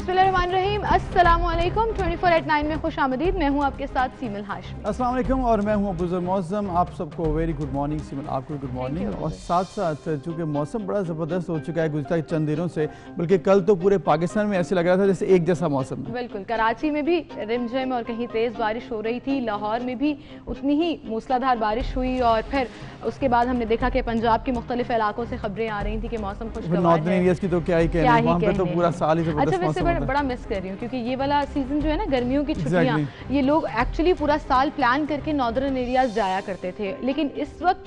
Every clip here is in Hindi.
बिस्मिल्लाहिर्रहमानिर्रहीम। अस्सलामुअलैकुम। 24/9 में खुश आमदीद। मैं हूँ आपके साथ सीमल हाशमी। अस्सलाम वालेकुम और मैं हूँ अबूज़र मौज़म। आप सबको वेरी गुड मॉर्निंग। सीमल आपको गुड मॉर्निंग। और साथ साथ चूँकि मौसम बड़ा ज़बरदस्त हो चुका है गुज़िश्ता चंद दिनों से, बल्कि कल तो पूरे पाकिस्तान में ऐसे लग रहा था जैसे एक जैसा मौसम है। बिल्कुल, कराची में भी रिमझिम और कहीं तेज़ बारिश हो रही थी। लाहौर में भी उतनी ही मूसलाधार बारिश हुई और फिर उसके बाद हमने देखा कि पंजाब के मुख्तलिफ इलाकों से खबरें आ रही थी कि मौसम खुशगवार है। नॉर्दर्न एरियाज़ की तो क्या ही कहना है, वहाँ पे तो पूरा साल ही ज़बरदस्त अच्छा, वैसे बड़ा मिस कर रही हूँ क्योंकि ये वाला सीजन जो है ना, गर्मियों की छुट्टियाँ, ये लोग एक्चुअली पूरा साल प्लान करके नॉर्दर्न एरियाज जाया करते थे। लेकिन इस वक्त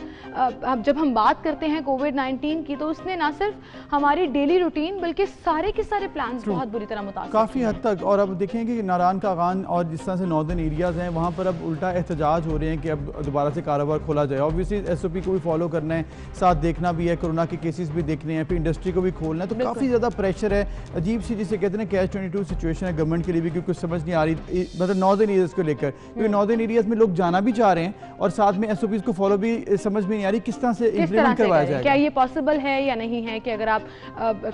अब जब हम बात करते हैं कोविड-19 की, तो उसने ना सिर्फ हमारी डेली रूटीन बल्कि सारे के सारे प्लान्स बहुत बुरी तरह मुतासिर काफ़ी हद तक। और अब देखेंगे कि नारायण कागान और जिस तरह से नॉर्दर्न एरियाज़ हैं वहाँ पर अब उल्टा एहतजाज हो रहे हैं कि अब दोबारा से कारोबार खोला जाए। ऑब्वियसली SOP को भी फॉलो करना है, साथ देखना भी है, कोरोना के केसेस भी देखने हैं, फिर इंडस्ट्री को भी खोलना है, तो काफ़ी ज़्यादा प्रेशर है। अजीब सी जिसे कहते हैं ना कैच 22 सिचुएशन है गवर्नमेंट के लिए भी, क्योंकि कुछ समझ नहीं आ रही मतलब नॉर्दर्न एरियाज़ को लेकर, क्योंकि नॉर्दर्न एरियाज़ में लोग जाना भी चाह रहे हैं और साथ में SOPs को फॉलो भी समझ में नहीं आ रही किस तरह से इम्प्लीमेंट करवाया जाएगा। क्या ये पॉसिबल है या नहीं है कि अगर आप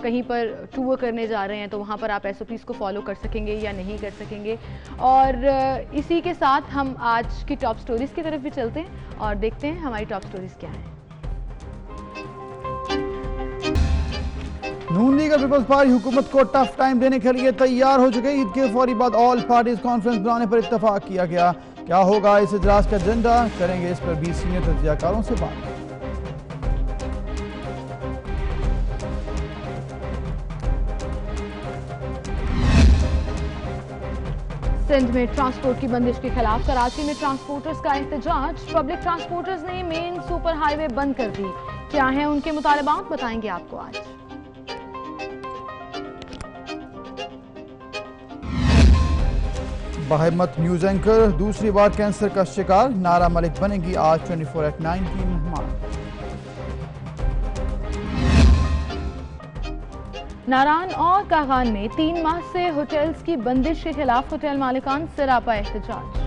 कहीं पर टूर करने जा रहे हैं तो वहाँ पर आप SOPs को फॉलो कर सकेंगे या नहीं कर सकेंगे। और इसी के साथ हम आज की टॉप स्टोरीज की तरफ भी चलते हैं और देखते हैं हमारी टॉप स्टोरीज क्या हैं। नून लीग और पीपल्स पार्टी हुकूमत को टफ टाइम देने के लिए तैयार हो चुके। ईद के फौरी बाद ऑल पार्टीज कॉन्फ्रेंस बुलाने पर इत्तेफाक किया गया। क्या होगा इस इजलास का एजेंडा, करेंगे इस पर भी सीनियर तज्जियाकारों से बात। सिंध में ट्रांसपोर्ट की बंदिश के खिलाफ कराची में ट्रांसपोर्टर्स का एहतजाज। पब्लिक ट्रांसपोर्टर्स ने मेन सुपर हाईवे बंद कर दी। क्या है उनके मुतालबात, बताएंगे आपको आज। बाहिम्मत न्यूज एंकर दूसरी बार कैंसर का शिकार, नारा मलिक बनेगी आज 24/9 की मेहमान। नारायण और कागान में 3 माह से होटल्स की बंदिश के खिलाफ होटल मालिकान सरापा एहतजाज।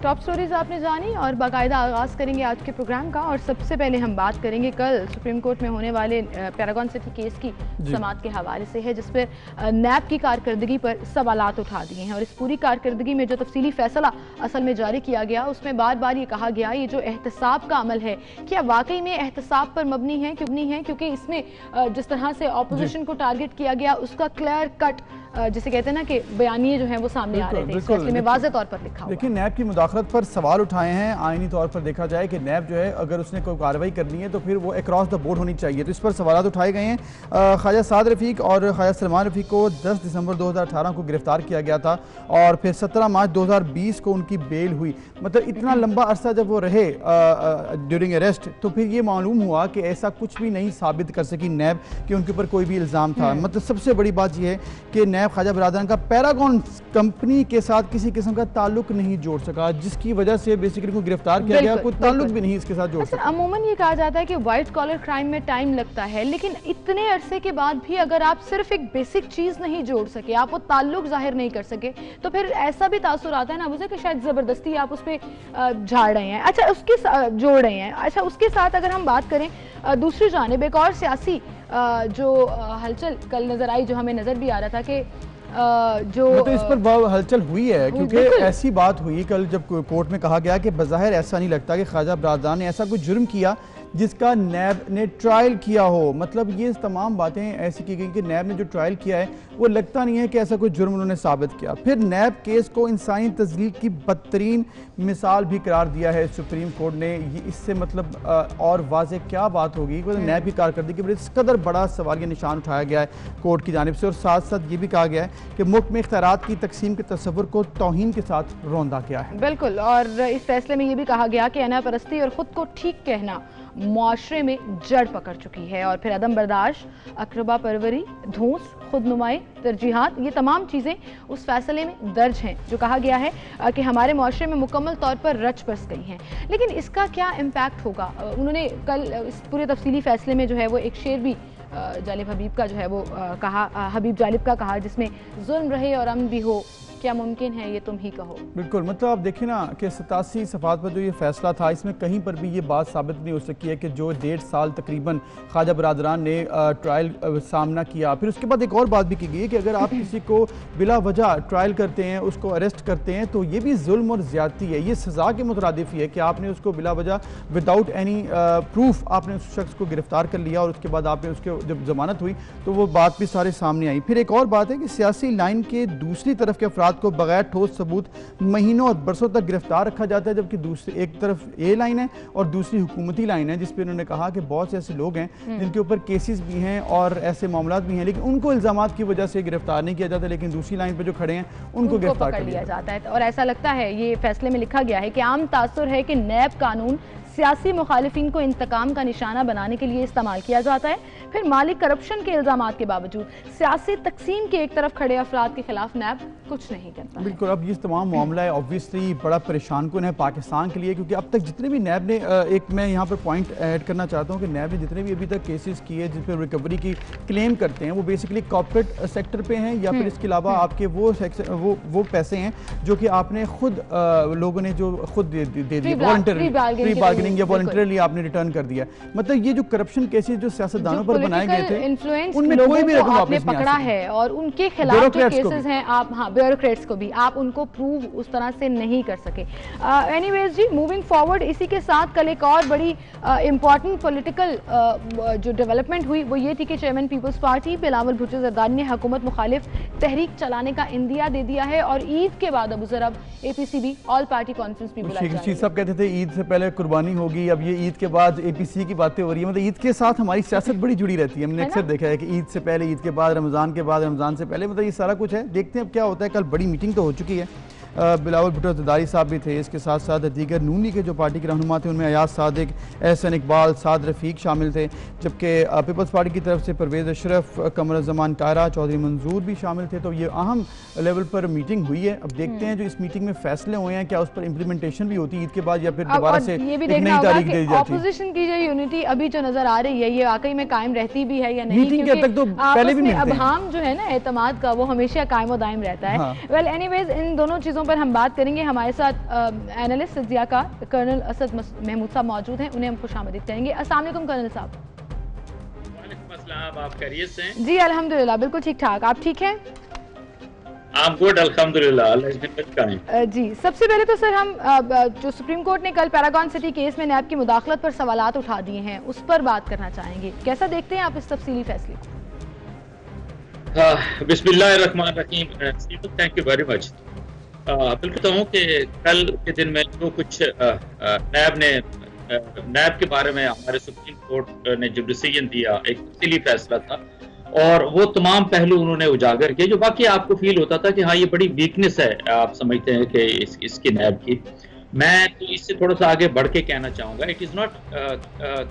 टॉप स्टोरीज आपने जानी और बाकायदा आगाज करेंगे आज के प्रोग्राम का। और सबसे पहले हम बात करेंगे कल सुप्रीम कोर्ट में होने वाले पैरागॉन सिटी केस की समाअत के हवाले से है, जिस पर नैब की कारकर्दगी पर सवालात उठा दिए हैं। और इस पूरी कारकर्दगी में जो तफसीली फैसला असल में जारी किया गया, उसमें बार बार ये कहा गया ये जो एहतसाब का अमल है, क्या वाकई में एहतसाब पर मबनी है क्योंकि इसमें जिस तरह से ऑपोजिशन को टारगेट किया गया उसका क्लियर कट जिसे कहते हैं ना कि बयानिए जो हैं वो सामने आ रहे थे। इस फैसले में वाज़ेह तौर पर लिखा हुआ। लेकिन नैब की मुदाखलत पर सवाल उठाए हैं। आईनी तौर पर देखा जाए कि नैब जो है अगर उसने कोई कार्रवाई करनी है तो फिर वो अक्रॉस द बोर्ड होनी चाहिए, तो इस पर सवाल उठाए गए हैं। ख्वाजा साद रफ़ीक और ख्वाजा सलमान रफ़ीक को 10 दिसंबर 2018 को गिरफ्तार किया गया था और फिर 17 मार्च 2020 को उनकी बेल हुई। मतलब इतना लंबा अरसा जब वो रहे ड्यूरिंग अरेस्ट, तो फिर ये मालूम हुआ कि ऐसा कुछ भी नहीं साबित कर सकी नैब कि उनके ऊपर कोई भी इल्ज़ाम था। मतलब सबसे बड़ी बात यह है कि नैब ख्वाजा बरादरान का पैरागॉन कंपनी के साथ किसी किस्म का ताल्लुक नहीं जोड़ सका, जिसकी वजह से बेसिकली को गिरफ्तार किया गया। कोई ताल्लुक भी नहीं इसके साथ जोड़ सका। अमूमन ये कहा जाता है कि व्हाइट कॉलर क्राइम में टाइम लगता है, लेकिन इतने अरसे के बाद भी अगर आप सिर्फ एक बेसिक चीज नहीं जोड़ सके, आप वो ताल्लुक जाहिर नहीं कर सके, तो फिर ऐसा भी तासुर आता है ना मुझे कि शायद जबरदस्ती आप उस पर झाड़ रहे हैं। अच्छा, उसके जोड़ रहे हैं। अच्छा, उसके साथ अगर हम बात करें दूसरी जानिब एक और सियासी जो हलचल कल नजर आई, जो हमें नजर भी आ रहा था कि जो तो इस पर हलचल हुई है, क्योंकि ऐसी बात हुई कल जब कोर्ट में कहा गया कि बज़ाहिर ऐसा नहीं लगता कि ख्वाजा बरादरान ने ऐसा कुछ जुर्म किया जिसका नैब ने ट्रायल किया हो। मतलब ये तमाम बातें ऐसी की गई कि नैब ने जो ट्रायल किया है वो लगता नहीं है कि ऐसा कोई जुर्म उन्होंने साबित किया। फिर नैब केस को इंसानी तज़लील की बदतरीन मिसाल भी करार दिया है सुप्रीम कोर्ट ने। ये इससे मतलब और वाज़ेह क्या बात होगी कि नैब की कारकर्दगी पर इस कदर बड़ा सवाल निशान उठाया गया है कोर्ट की जानिब से। और साथ साथ ये भी कहा गया है कि मुल्क में इख्तियारात की तकसीम के तस्वुर को तौहीन के साथ रौंदा गया है। बिल्कुल। और इस फैसले में ये भी कहा गया कि अना परस्ती और ख़ुद को ठीक कहना मुआशरे में जड़ पकड़ चुकी है। और फिर अदम बर्दाश्त, अकरबा परवरी, धूस, खुद नुमाई, तरजीहात, ये तमाम चीज़ें उस फैसले में दर्ज हैं, जो कहा गया है कि हमारे मुआशरे में मुकम्मल तौर पर रच बस गई हैं। लेकिन इसका क्या इम्पैक्ट होगा? उन्होंने कल इस पूरे तफसीली फैसले में जो है वो एक शेर भी जालिब हबीब का जो है वो कहा, हबीब जालिब का कहा, जिसमें जुल्म रहे और अमन भी हो क्या मुमकिन है ये तुम ही कहो। बिल्कुल, मतलब आप देखिए ना कि 87 सफ़ात पर जो ये फैसला था, इसमें कहीं पर भी ये बात साबित नहीं हो सकी है कि जो 1.5 साल तकरीबन ख्वाजा बरादरान ने ट्रायल सामना किया। फिर उसके बाद एक और बात भी की गई है कि अगर आप किसी को बिला वजह ट्रायल करते हैं, उसको अरेस्ट करते हैं, तो ये भी जुल्म और ज़्यादती है। ये सज़ा के मुतरादिफ ही है कि आपने उसको बिला वजह विदाउट एनी प्रूफ आपने उस शख्स को गिरफ्तार कर लिया और उसके बाद आपने उसके जब जमानत हुई तो वो बात भी सारे सामने आई। फिर एक और बात है कि सियासी लाइन के दूसरी तरफ के अफराद को बगैर ठोस सबूत महीनों और बरसों तक गिरफ्तार रखा जाता है, जबकि दूसरी एक तरफ ये लाइन है और दूसरी हुकूमती लाइन है, जिस पर उन्होंने कहा कि बहुत से ऐसे लोग हैं जिनके ऊपर केसेस भी हैं और ऐसे मामला भी हैं, लेकिन उनको इल्जामात की वजह से गिरफ्तार नहीं किया जाता, लेकिन दूसरी लाइन पर जो खड़े हैं उनको गिरफ्तार कर लिया जाता है। और ऐसा लगता है ये फैसले में लिखा गया है कि आम तासुर है कि नैब कानून सियासी मुखालिफिन को इंतकाम का निशाना बनाने के लिए इस्तेमाल किया जाता है। फिर माली करप्शन के इल्जामात के बावजूद सियासी तकसीम के एक तरफ खड़े अफराद के खिलाफ नैब कुछ नहीं करता। बिल्कुल, अब ये तमाम मामला है ऑब्वियसली बड़ा परेशान कुन है पाकिस्तान के लिए, क्योंकि अब तक जितने भी नैब ने एक मैं यहाँ पर पॉइंट ऐड करना चाहता हूँ कि नैब ने जितने भी अभी तक केसेस किए जिस पर रिकवरी की क्लेम करते हैं वो बेसिकली कॉर्पोरेट सेक्टर पे हैं या फिर इसके अलावा आपके वो पैसे हैं जो कि आपने खुद लोगों ने जो खुद दे दिए वॉलंटरी बार्गेनिंग या वॉलंटरली आपने रिटर्न कर दिया। मतलब ये जो करप्शन केसेस जो सियासतदानों पर बनाए गए थे उनमें कोई भी रकम आपने पकड़ा है और उनके खिलाफ जो केसेस हैं आप ब्यूरोक्रेट्स को भी आप उनको प्रूव उस तरह से नहीं कर सके। एनीवेज जी, मूविंग फॉरवर्ड, इसी के साथ कल एक और बड़ी इंपॉर्टेंट पॉलिटिकल जो डेवलपमेंट हुई वो ये थी कि चेयरमैन पीपल्स पार्टी बिलावल भुट्टो जरदारी ने हुकूमत मुखालिफ तहरीक चलाने का इंदिया दे दिया है और ईद के बाद अबू ज़र अब APCB ऑल पार्टी कॉन्फ्रेंस भी बुलाई जाएगी। सब कहते थे ईद से पहले कुर्बानी होगी, अब ये ईद के बाद APC की बातें हो रही है। मतलब ईद के साथ हमारी सियासत बड़ी जुड़ी रहती है, हमने अक्सर देखा है कि ईद से पहले, ईद के बाद, रमज़ान के बाद, रमज़ान से पहले, मतलब ये सारा कुछ है। देखते हैं अब क्या होता है। कल बड़ी मीटिंग तो हो चुकी है, बिलावल भुट्टो जरदारी साहब भी थे, इसके साथ साथ दीगर नूनी के जो पार्टी के रहनुमा थे उनमें अयाज सादिक, एहसन इकबाल, साद रफ़ीक शामिल थे, जबकि पीपल्स पार्टी की तरफ से परवेज़ अशरफ, कमर ज़मान कायरा, चौधरी मंजूर भी शामिल थे। तो ये अहम लेवल पर मीटिंग हुई है। अब देखते हैं जो इस मीटिंग में फैसले हुए हैं क्या उस पर इम्प्लीमेंटेशन भी होती है ईद के बाद या फिर दोबारा से ये भी देखना होगा कि ऑपोजिशन की जो यूनिटी अभी जो नजर आ रही है ये वाकई में कायम रहती भी है या नहीं, क्योंकि अब हम जो है ना एतमाद का वो हमेशा कायम दायम रहता है। वेल एनीवेज, इन दोनों चीज़ों पर हम बात करेंगे। हमारे साथ एनालिस्ट तज्जिया का कर्नल असद महमूद साहब मौजूद हैं, उन्हें हम खुशामदीद करेंगे। अस्सलाम वालेकुम कर्नल साहब। वालेकुम अस्सलाम, आप खैरियत से हैं? जी अल्हम्दुलिल्लाह, बिल्कुल ठीक ठाक। आप ठीक हैं? I'm good, अल्हम्दुलिल्लाह, अल्लाह इस दिन का। जी, सबसे पहले तो सर हम जो सुप्रीम कोर्ट ने कल पैरागॉन सिटी केस में नैब की मुदाखलत पर सवालात उठा दिए हैं उस पर बात करना चाहेंगे। कैसा देखते हैं आप इस तफसीली फैसले को? बिस्मिल्लाहिर्रहमानिर्रहीम, थैंक यू वेरी मच। बिल्कुल कहूँ कि कल के दिन में जो कुछ नैब के बारे में हमारे सुप्रीम कोर्ट ने जो डिसीजन दिया, एक तफसीली फैसला था और वो तमाम पहलू उन्होंने उजागर किए जो बाकी आपको फील होता था कि हाँ ये बड़ी वीकनेस है, आप समझते हैं कि इसकी नैब की। मैं तो इससे थोड़ा सा आगे बढ़ के कहना चाहूँगा, इट इज़ नॉट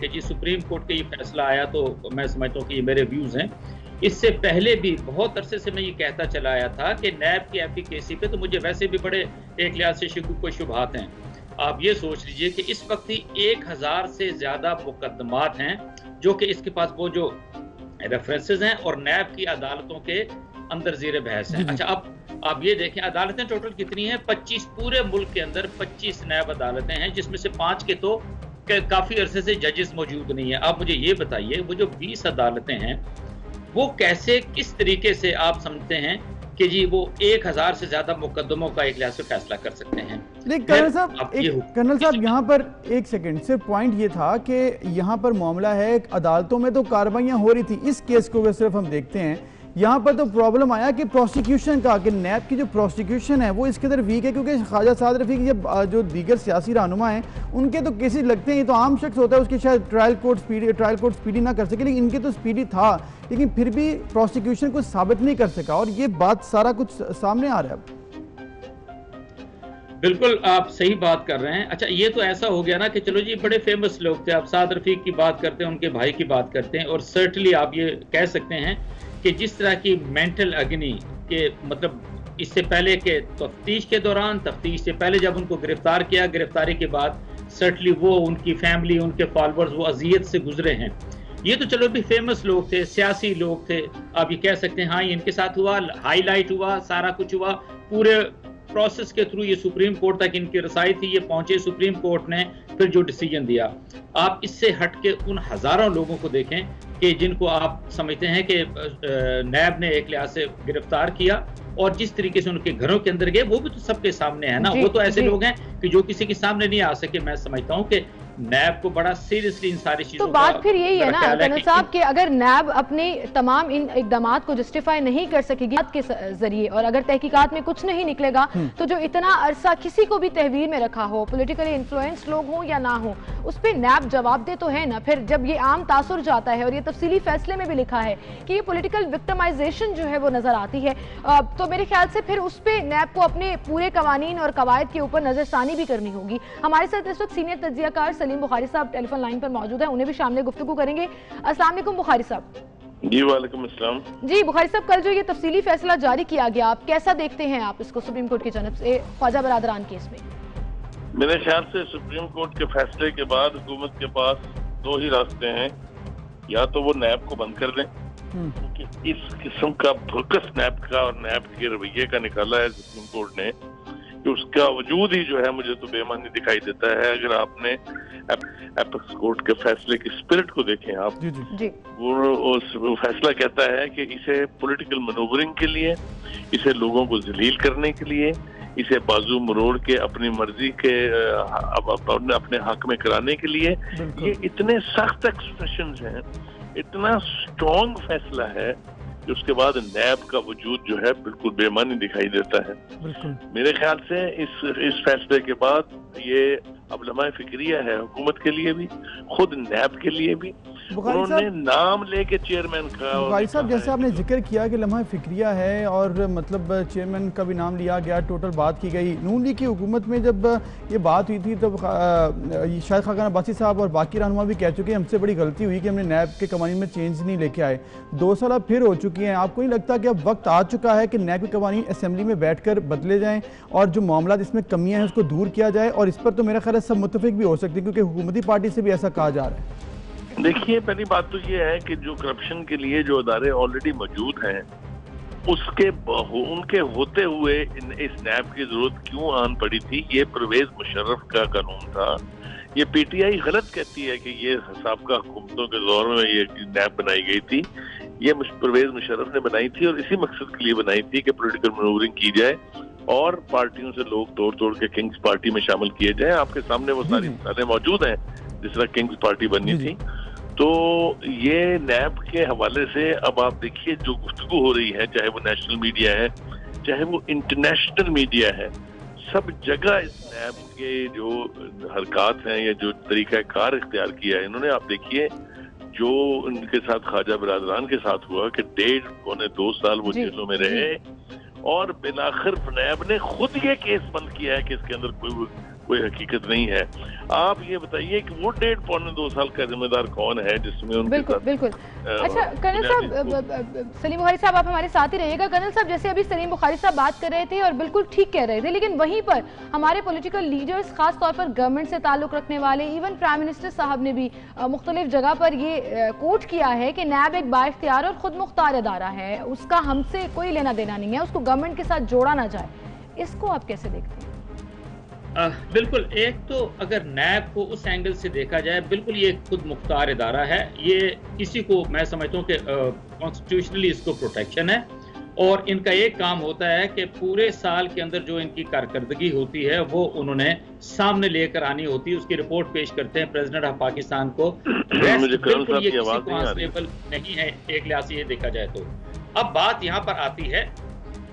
कि जी सुप्रीम कोर्ट का ये फैसला आया तो मैं समझता हूँ कि ये मेरे व्यूज़ हैं। इससे पहले भी बहुत अरसे से मैं ये कहता चला आया था कि नैब की एफिकेसी पे तो मुझे वैसे भी बड़े एक लिहाज से शुकुक व शुबहात हैं। आप ये सोच लीजिए कि इस वक्त ही 1000 से ज़्यादा मुकदमात हैं जो कि इसके पास वो जो रेफरेंसेस हैं और नैब की अदालतों के अंदर ज़ेर बहस हैं। अच्छा, अब आप ये देखें अदालतें टोटल कितनी हैं? 25, पूरे मुल्क के अंदर 25 नैब अदालतें हैं जिसमें से 5 के तो काफ़ी अरसे से जजेस मौजूद नहीं है। आप मुझे ये बताइए वो जो 20 अदालतें हैं वो कैसे, किस तरीके से आप समझते हैं कि जी वो 1000 से ज्यादा मुकदमों का एक लिहाज से फैसला कर सकते हैं? कर्नल साहब यहाँ पर एक सेकंड, सिर्फ पॉइंट ये था कि यहाँ पर मामला है अदालतों में तो कार्रवाइयाँ हो रही थी, इस केस को सिर्फ हम देखते हैं यहाँ पर तो प्रॉब्लम आया कि प्रोसिक्यूशन का, कि नैब की जो प्रोसिक्यूशन है वो इसके अंदर वीक है, क्योंकि ख्वाजा साद रफ़ीक जो दीगर सियासी रहनुमा हैं उनके तो केसेस लगते हैं, ये तो आम शख्स होता है उसकी शायद ट्रायल कोर्ट स्पीडी ना कर सके, लेकिन इनके तो स्पीडी था, लेकिन फिर भी प्रोसिक्यूशन को साबित नहीं कर सका और ये बात सारा कुछ सामने आ रहा है। बिल्कुल आप सही बात कर रहे हैं। अच्छा, ये तो ऐसा हो गया ना कि चलो जी बड़े फेमस लोग थे, आप साद रफ़ीक की बात करते हैं, उनके भाई की बात करते हैं और सर्टनली आप ये कह सकते हैं कि जिस तरह की मेंटल अग्नि के मतलब इससे पहले के तफ्तीश के दौरान, तफ्तीश से पहले जब उनको गिरफ्तार किया, गिरफ्तारी के बाद सर्टनली वो, उनकी फैमिली, उनके फॉलोअर्स वो अजियत से गुजरे हैं। ये तो चलो भी फेमस लोग थे, सियासी लोग थे, आप ये कह सकते हैं हाँ ये इनके साथ हुआ, हाईलाइट हुआ, सारा कुछ हुआ, पूरे प्रोसेस के थ्रू ये सुप्रीम कोर्ट तक इनकी रसाई थी, ये पहुंचे सुप्रीम कोर्ट ने फिर जो डिसीजन दिया। आप इससे हट के उन हजारों लोगों को देखें कि जिनको आप समझते हैं कि नैब ने एक लिहाज से गिरफ्तार किया और जिस तरीके से उनके घरों के अंदर गए वो भी तो सबके सामने है ना। वो तो ऐसे लोग हैं कि जो किसी के सामने नहीं आ सके। मैं समझता हूँ कि नैब को बड़ा सीरियसली इन सारी चीजों तो बात फिर यही है ना कर्नल साहब कि अगर नैब अपने तमाम इन इकदामात को जस्टिफाई नहीं कर सकेगी के जरिए और अगर तहकीकात में कुछ नहीं निकलेगा तो जो इतना अरसा किसी को भी तहवीर में रखा हो, पॉलिटिकली इन्फ्लुएंस्ड लोग हों या ना हो, उस पर नैब जवाब दे तो है ना। फिर जब ये आम तासुर जाता है और ये तफसीली फैसले में भी लिखा है कि ये पॉलिटिकल विक्टिमाइजेशन जो है वो नजर आती है, तो मेरे ख्याल से फिर उस पर नैब को अपने पूरे कवानीन और कवायद के ऊपर नजरसानी भी करनी होगी। हमारे साथ इस वक्त सीनियर तज्जियाकार सलीम बुखारी साहब टेलीफोन लाइन पर मौजूद है, उन्हें भी शामिल गुफ्तगू करेंगे। अस्सलाम वालेकुम बुखारी साहब। जी वालेकुम अस्सलाम। जी बुखारी साहब, कल जो ये तफसीली फैसला जारी किया गया, आप कैसा देखते हैं आप इसको सुप्रीम कोर्ट की जानब से ख्वाजा बरादरान केस में? मेरे ख्याल से सुप्रीम कोर्ट के फैसले के बाद हुकूमत के पास दो ही रास्ते हैं, या तो वो नैब को बंद कर दें, क्योंकि इस किस्म का भुरकस नैब का और नैब के रवैये का निकाला है सुप्रीम कोर्ट ने कि उसका वजूद ही जो है मुझे तो बेमानी दिखाई देता है। अगर आपने एपेक्स कोर्ट के फैसले की स्पिरिट को देखें आप, वो फैसला कहता है कि इसे पॉलिटिकल मैनूवरिंग के लिए, इसे लोगों को जलील करने के लिए, इसे बाजू मरोड़ के अपनी मर्जी के अपने हक में कराने के लिए, ये इतने सख्त एक्सप्रेशंस हैं, इतना स्ट्रॉन्ग फैसला है कि उसके बाद नैब का वजूद जो है बिल्कुल बेमानी दिखाई देता है। मेरे ख्याल से इस फैसले के बाद ये अब लम्हा फिक्रिया है हुकूमत के लिए भी, खुद नैब के लिए भी। उन्होंने नाम लेके चेयरमैन का, बुखारी साहब जैसे आपने जिक्र किया कि लम्हा फिक्रिया है और मतलब चेयरमैन का भी नाम लिया गया, टोटल बात की गई। नून लीग की हुकूमत में जब ये बात हुई थी तब शायद खाकान अब्बासी साहब और बाकी रहनुमा भी कह चुके हैं हमसे बड़ी गलती हुई कि हमने नैब के कवानीन में चेंज नहीं लेके आए। 2 साल अब फिर हो चुकी हैं, आपको नहीं लगता कि अब वक्त आ चुका है कि नैब के कवानीन असेंबली में बैठ कर बदले जाएँ और जो मामला इसमें कमियाँ हैं उसको दूर किया जाए? और इस पर तो मेरा ख्याल है सब मुत्तफिक भी हो सकते हैं क्योंकि हुकूमती पार्टी से भी ऐसा कहा जा रहा है। देखिए, पहली बात तो ये है कि जो करप्शन के लिए जो अदारे ऑलरेडी मौजूद हैं उसके उनके होते हुए इस नैब की जरूरत क्यों आन पड़ी थी? ये परवेज मुशर्रफ का कानून था। ये पीटीआई गलत कहती है कि ये साबका हुकूमतों के दौर में ये नैब बनाई गई थी। ये परवेज मुशर्रफ ने बनाई थी और इसी मकसद के लिए बनाई थी कि पॉलिटिकल मैनूवरिंग की जाए और पार्टियों से लोग तोड़ तोड़ के किंग्स पार्टी में शामिल किए जाए। आपके सामने वो सारी मिसालें मौजूद हैं जिस तरह किंग्स पार्टी बनी थी। तो ये नैब के हवाले से अब आप देखिए जो गुफ्तगू हो रही है, चाहे वो नेशनल मीडिया है चाहे वो इंटरनेशनल मीडिया है, सब जगह इस नैब के जो हरकत हैं या जो तरीका कार इख्तियार किया है इन्होंने, आप देखिए जो उनके साथ ख्वाजा बरादरान के साथ हुआ कि 1.5-2 साल वो जेलों में रहे और बिलाखिर नैब ने खुद ये केस बंद किया है कि इसके अंदर कोई हकीकत नहीं है। आप ये बताइए कि वो 1.5-2 साल का जिम्मेदार कौन है जिसमें उनके साथ बिल्कुल। अच्छा कर्नल साहब, सलीम बुखारी साहब आप हमारे साथ ही रहिएगा। कर्नल साहब, जैसे अभी सलीम बुखारी साहब बात कर रहे थे और बिल्कुल ठीक कह रहे थे, लेकिन वहीं पर हमारे पॉलिटिकल लीडर्स, खास तौर पर गवर्नमेंट से ताल्लुक रखने वाले, इवन प्राइम मिनिस्टर साहब ने भी मुख्तलिफ जगह पर ये कोट किया है कि नैब एक बाइख्तियार और खुद मुख्तार अदारा है, उसका हमसे कोई लेना देना नहीं है, उसको गवर्नमेंट के साथ जोड़ा ना जाए। इसको आप कैसे देखते हैं? बिल्कुल, एक तो अगर नैब को उस एंगल से देखा जाए, बिल्कुल ये खुद मुख्तार इदारा है। ये किसी को, मैं समझता हूँ कि कॉन्स्टिट्यूशनली इसको प्रोटेक्शन है और इनका एक काम होता है कि पूरे साल के अंदर जो इनकी कारकर्दगी होती है वो उन्होंने सामने लेकर आनी होती है, उसकी रिपोर्ट पेश करते हैं प्रेसिडेंट ऑफ पाकिस्तान को। बिल्कुल ये किसी को आंसरेबल नहीं है एक लिहाज से ये देखा जाए तो। अब बात यहाँ पर आती है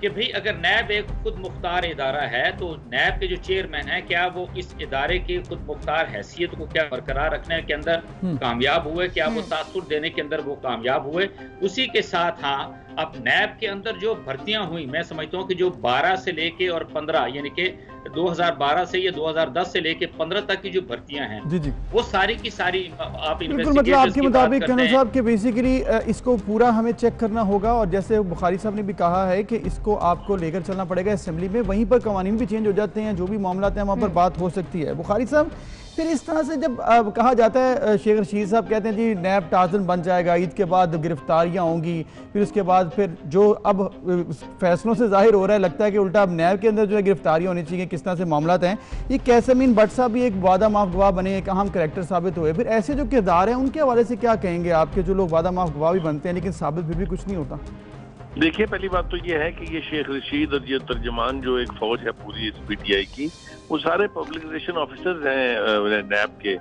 कि भाई अगर नैब एक खुद मुख्तार इदारा है तो नैब के जो चेयरमैन है, क्या वो इस इदारे की खुद मुख्तार हैसियत को क्या बरकरार रखने के अंदर कामयाब हुए? क्या वो तासुर देने के अंदर वो कामयाब हुए? उसी के साथ हाँ, अब नैब के अंदर जो भर्तियां हुई, मैं समझता हूँ कि जो 12 से लेके और 15 यानी कि 2012 से या 2010 से लेके 15 तक की जो भर्तियां हैं जी वो सारी की सारी आप मतलब आपके मुताबिक कर्नल साहब के बेसिकली इसको पूरा हमें चेक करना होगा और जैसे बुखारी साहब ने भी कहा है कि इसको आपको लेकर चलना पड़ेगा असेंबली में, वहीं पर कवानीन भी चेंज हो जाते हैं, जो भी मामला हैं वहाँ पर बात हो सकती है। बुखारी साहब, फिर इस तरह से जब कहा जाता है, शेख रशीद साहब कहते हैं जी नैब टार्जन बन जाएगा, ईद के बाद गिरफ्तारियां होंगी, फिर उसके बाद फिर जो अब फैसलों से जाहिर हो रहा है, लगता है कि उल्टा अब नैब के अंदर जो है गिरफ्तारियां होनी चाहिए, किस तरह से मामला हैं। ये कैसे मीन भट्ट साहब भी एक वादा माफ गवाह बने, एक अहम कैरेक्टर साबित हुए, फिर ऐसे जो किरदार हैं उनके हवाले से क्या कहेंगे आपके, जो लोग वादा माफ गवाह भी बनते हैं लेकिन साबित फिर भी कुछ नहीं होता? देखिए, पहली बात तो ये है कि ये शेख रशीद और ये तर्जमान जो एक फौज है पूरी इस पीटीआई की, वो सारे पब्लिक रिलेशन ऑफिसर्स हैं नैब के।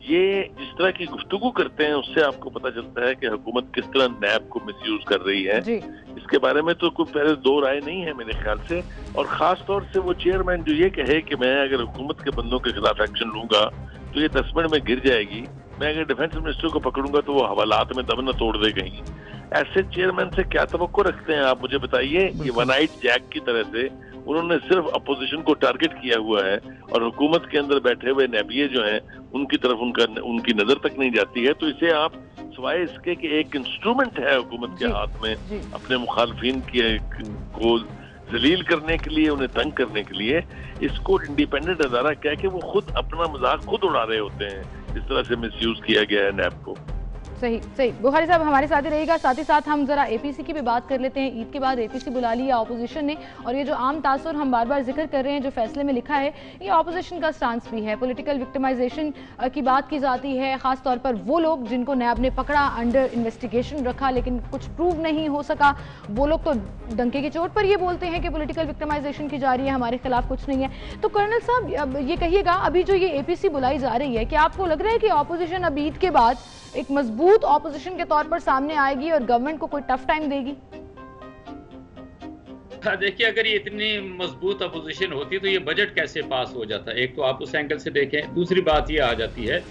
ये जिस तरह की गुफ्तगू करते हैं उससे आपको पता चलता है कि हुकूमत किस तरह नैब को मिसयूज कर रही है। इसके बारे में तो कोई पहले दो राय नहीं है मेरे ख्याल से। और खास तौर से वो चेयरमैन जो ये कहे कि मैं अगर हुकूमत के बंदों के खिलाफ एक्शन लूंगा तो ये 10 मिनट में गिर जाएगी, मैं अगर डिफेंस मिनिस्टर को पकड़ूंगा तो वो हवालात में दम न तोड़ दे कहीं। ऐसे चेयरमैन से क्या तवक्को रखते हैं आप मुझे बताइए। ये वन नाइट जैक की तरह से उन्होंने सिर्फ अपोजिशन को टारगेट किया हुआ है और हुकूमत के अंदर बैठे हुए नैबिये जो हैं उनकी तरफ उनकी नजर तक नहीं जाती है। तो इसे आप सिवाय इसके कि एक इंस्ट्रूमेंट है हुकूमत के हाथ में अपने मुखालफिन को जलील करने के लिए, उन्हें तंग करने के लिए, इसको इंडिपेंडेंट अदारा कह के वो खुद अपना मजाक खुद उड़ा रहे होते हैं। इस तरह से मिसयूज किया गया है नैब को। सही सही। बुखारी साहब हमारे साथ ही रहेगा, साथ ही साथ हम जरा एपीसी की भी बात कर लेते हैं। ईद के बाद एपीसी बुला लिया ऑपोजिशन ने, और ये जो आम तासुर हम बार बार जिक्र कर रहे हैं जो फैसले में लिखा है, ये ऑपोजिशन का स्टांस भी है। पॉलिटिकल विक्टिमाइजेशन की बात की जाती है, खास तौर पर वो लोग जिनको नैब ने पकड़ा, अंडर इन्वेस्टिगेशन रखा लेकिन कुछ प्रूव नहीं हो सका, वो लोग तो डंके की चोट पर ये बोलते हैं कि पॉलिटिकल विक्टिमाइजेशन की जा रही है, हमारे खिलाफ कुछ नहीं है। तो कर्नल साहब ये कहिएगा, अभी जो ये एपीसी बुलाई जा रही है, क्या आपको लग रहा है कि ऑपोजिशन अब ईद के बाद एक मजबूत ऑपोजिशन के तौर पर सामने आएगी और गवर्नमेंट को कोई टफ टाइम देगी? देखिए, अगर ये इतनी मजबूत अपोजिशन होती तो ये बजट कैसे पास हो जाता? एक तो आप उस एंगल से देखें। दूसरी बात ये आ जाती है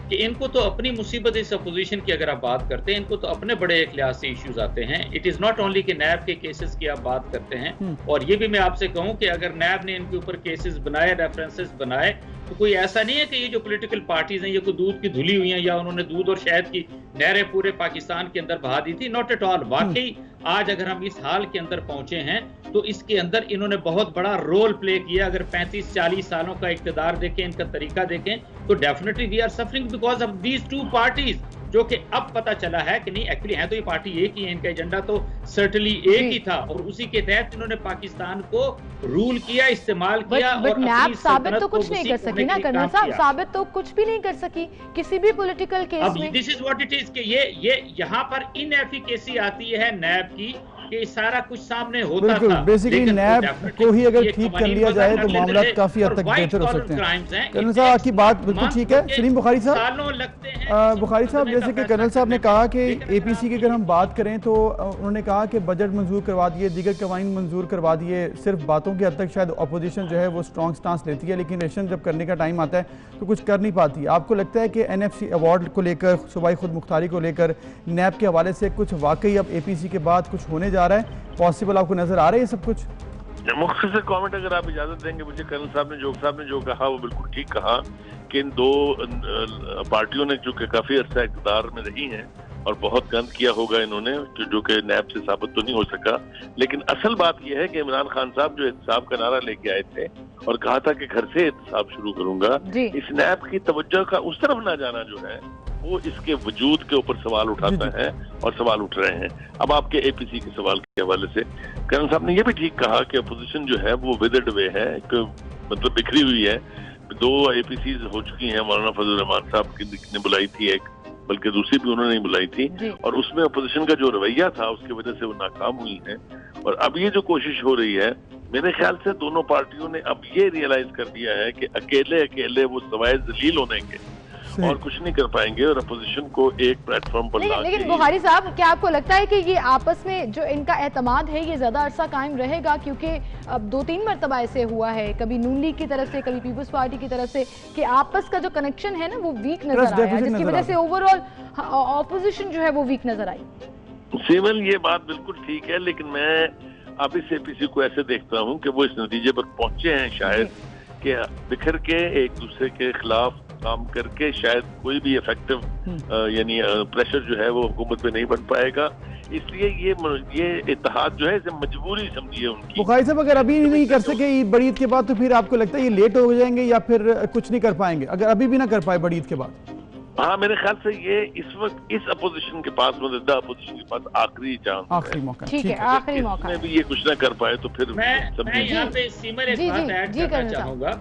कि इनको तो अपनी मुसीबत, इस अपोजिशन की अगर आप बात करते हैं, इनको तो अपने बड़े एक लिहाज से इश्यूज आते हैं। इट इज नॉट ओनली कि नैब के केसेस की आप बात करते हैं, और ये भी मैं आपसे कहूं कि अगर नैब ने इनके ऊपर केसेस बनाए, रेफरेंसेस बनाए, तो कोई ऐसा नहीं है कि ये जो पॉलिटिकल पार्टीज हैं ये कोई दूध की धुली हुई हैं या उन्होंने दूध और शहद की नहरें पूरे पाकिस्तान के अंदर बहा दी थी। Not at all. वाकई आज अगर हम इस हाल के अंदर पहुंचे हैं तो इसके अंदर इन्होंने बहुत बड़ा रोल प्ले किया। अगर 35-40 सालों का इक़्तिदार देखें, इनका तरीका देखें, तो definitely we are suffering because of these two parties, जो कि अब पता चला है कि नहीं, एक्चुअली है तो ये पार्टी एक ही है, इनका एजेंडा तो सर्टनली एक ही था, और उसी के तहत इन्होंने पाकिस्तान को रूल किया, इस्तेमाल किया। और नैब साबित तो कुछ नहीं कर सकी ना कर्नल साहब, साबित तो कुछ भी नहीं कर सकी किसी भी पॉलिटिकल केस में। This is what it is कि ये यहाँ पर इनएफिकेसी आती है नैब की, कि सारा कुछ सामने होता था। बेसिकली नैब को ही अगर ठीक कर लिया जाए तो मामला काफी हद तक बेहतर हो सकते हैं। कर्नल साहब आपकी बात बिल्कुल ठीक है। सलीम बुखारी साहब, बुखारी साहब, जैसे कि कर्नल साहब ने कहा कि एपीसी की अगर हम बात करें तो उन्होंने कहा कि बजट मंजूर करवा दिए, दीगर कवानीन मंजूर करवा दिए, सिर्फ बातों की हद तक शायद अपोजिशन जो है वो स्ट्रॉन्ग स्टांस लेती है, लेकिन इलेक्शन जब करने का टाइम आता है तो कुछ कर नहीं पाती। आपको लगता है कि एनएफसी अवार्ड को लेकर, सूबाई खुद मुख्तारी को लेकर नैब के हवाले से कुछ वाकई अब एपीसी के बाद कुछ होने जा रहा है? पॉसिबल आपको नजर आ रहा है ये सब कुछ? मुख्तसर कमेंट अगर आप इजाजत देंगे मुझे। कर्नल साहब ने जो कहा वो बिल्कुल ठीक कहा कि इन दो पार्टियों ने जो कि काफी अर्सा इक़्तिदार में रही हैं और बहुत गंद किया होगा इन्होंने, जो कि नैब से साबित तो नहीं हो सका। लेकिन असल बात यह है कि इमरान खान साहब जो एहतसाब का नारा लेके आए थे और कहा था कि घर से एहतसाब शुरू करूंगा, इस नैब की तवज्जो का उस तरफ ना जाना जो है वो इसके वजूद के ऊपर सवाल उठाता है और सवाल उठ रहे हैं। अब आपके एपीसी के सवाल के हवाले से कर्नल साहब ने यह भी ठीक कहा कि अपोजिशन जो है वो विदर्ड वे है, मतलब बिखरी हुई है। 2 एपीसी हो चुकी हैं, मौलाना फजल रहमान साहब ने बुलाई थी एक, बल्कि दूसरी भी उन्होंने बुलाई थी, और उसमें अपोजिशन का जो रवैया था उसकी वजह से वो नाकाम हुई है। और अब ये जो कोशिश हो रही है, मेरे ख्याल से दोनों पार्टियों ने अब ये रियलाइज कर दिया है कि अकेले वो सवाए जलील होने के और कुछ नहीं कर पाएंगे, और अपोजिशन को एक प्लेटफॉर्म पर लेकिन बुखारी साहब, क्या आपको लगता है कि ये आपस में जो इनका एतमाद है ये ज्यादा अरसा कायम रहेगा? क्योंकि अब 2-3 मरतबा ऐसे हुआ है, कभी नून लीग की तरफ से, कभी पीपल्स पार्टी की तरफ से, कि आपस का जो कनेक्शन है ना वो वीक नजर आया, जिसकी वजह से ओवरऑल ऑपोजिशन जो है वो वीक नजर आई। सिमल, ये बात बिल्कुल ठीक है, लेकिन मैं अब इस एपीसी को ऐसे देखता हूँ कि वो इस नतीजे पर पहुंचे हैं शायद कि बिखर के एक दूसरे के खिलाफ काम करके शायद कोई भी इफेक्टिव यानी प्रेशर जो है वो हुकूमत पे नहीं बन पाएगा। इसलिए ये इत्तेहाद जो है इसे मजबूरी समझिए उनकी। बुखारी साहब अगर अभी नहीं कर सके बड़ी ईद के बाद, तो फिर आपको लगता है ये लेट हो जाएंगे या फिर कुछ नहीं कर पाएंगे अगर अभी भी ना कर पाए बड़ी ईद के बाद? हाँ, मेरे ख्याल से ये इस वक्त इस अपोजिशन के पास, मुतहदा अपोजिशन के पास आखिरी चांस, आखिरी मौका। ठीक है, आखिरी मौका भी ये कुछ ना कर पाए तो फिर मैं यहाँ पे सीमर एक बात ऐड करना चाहूंगा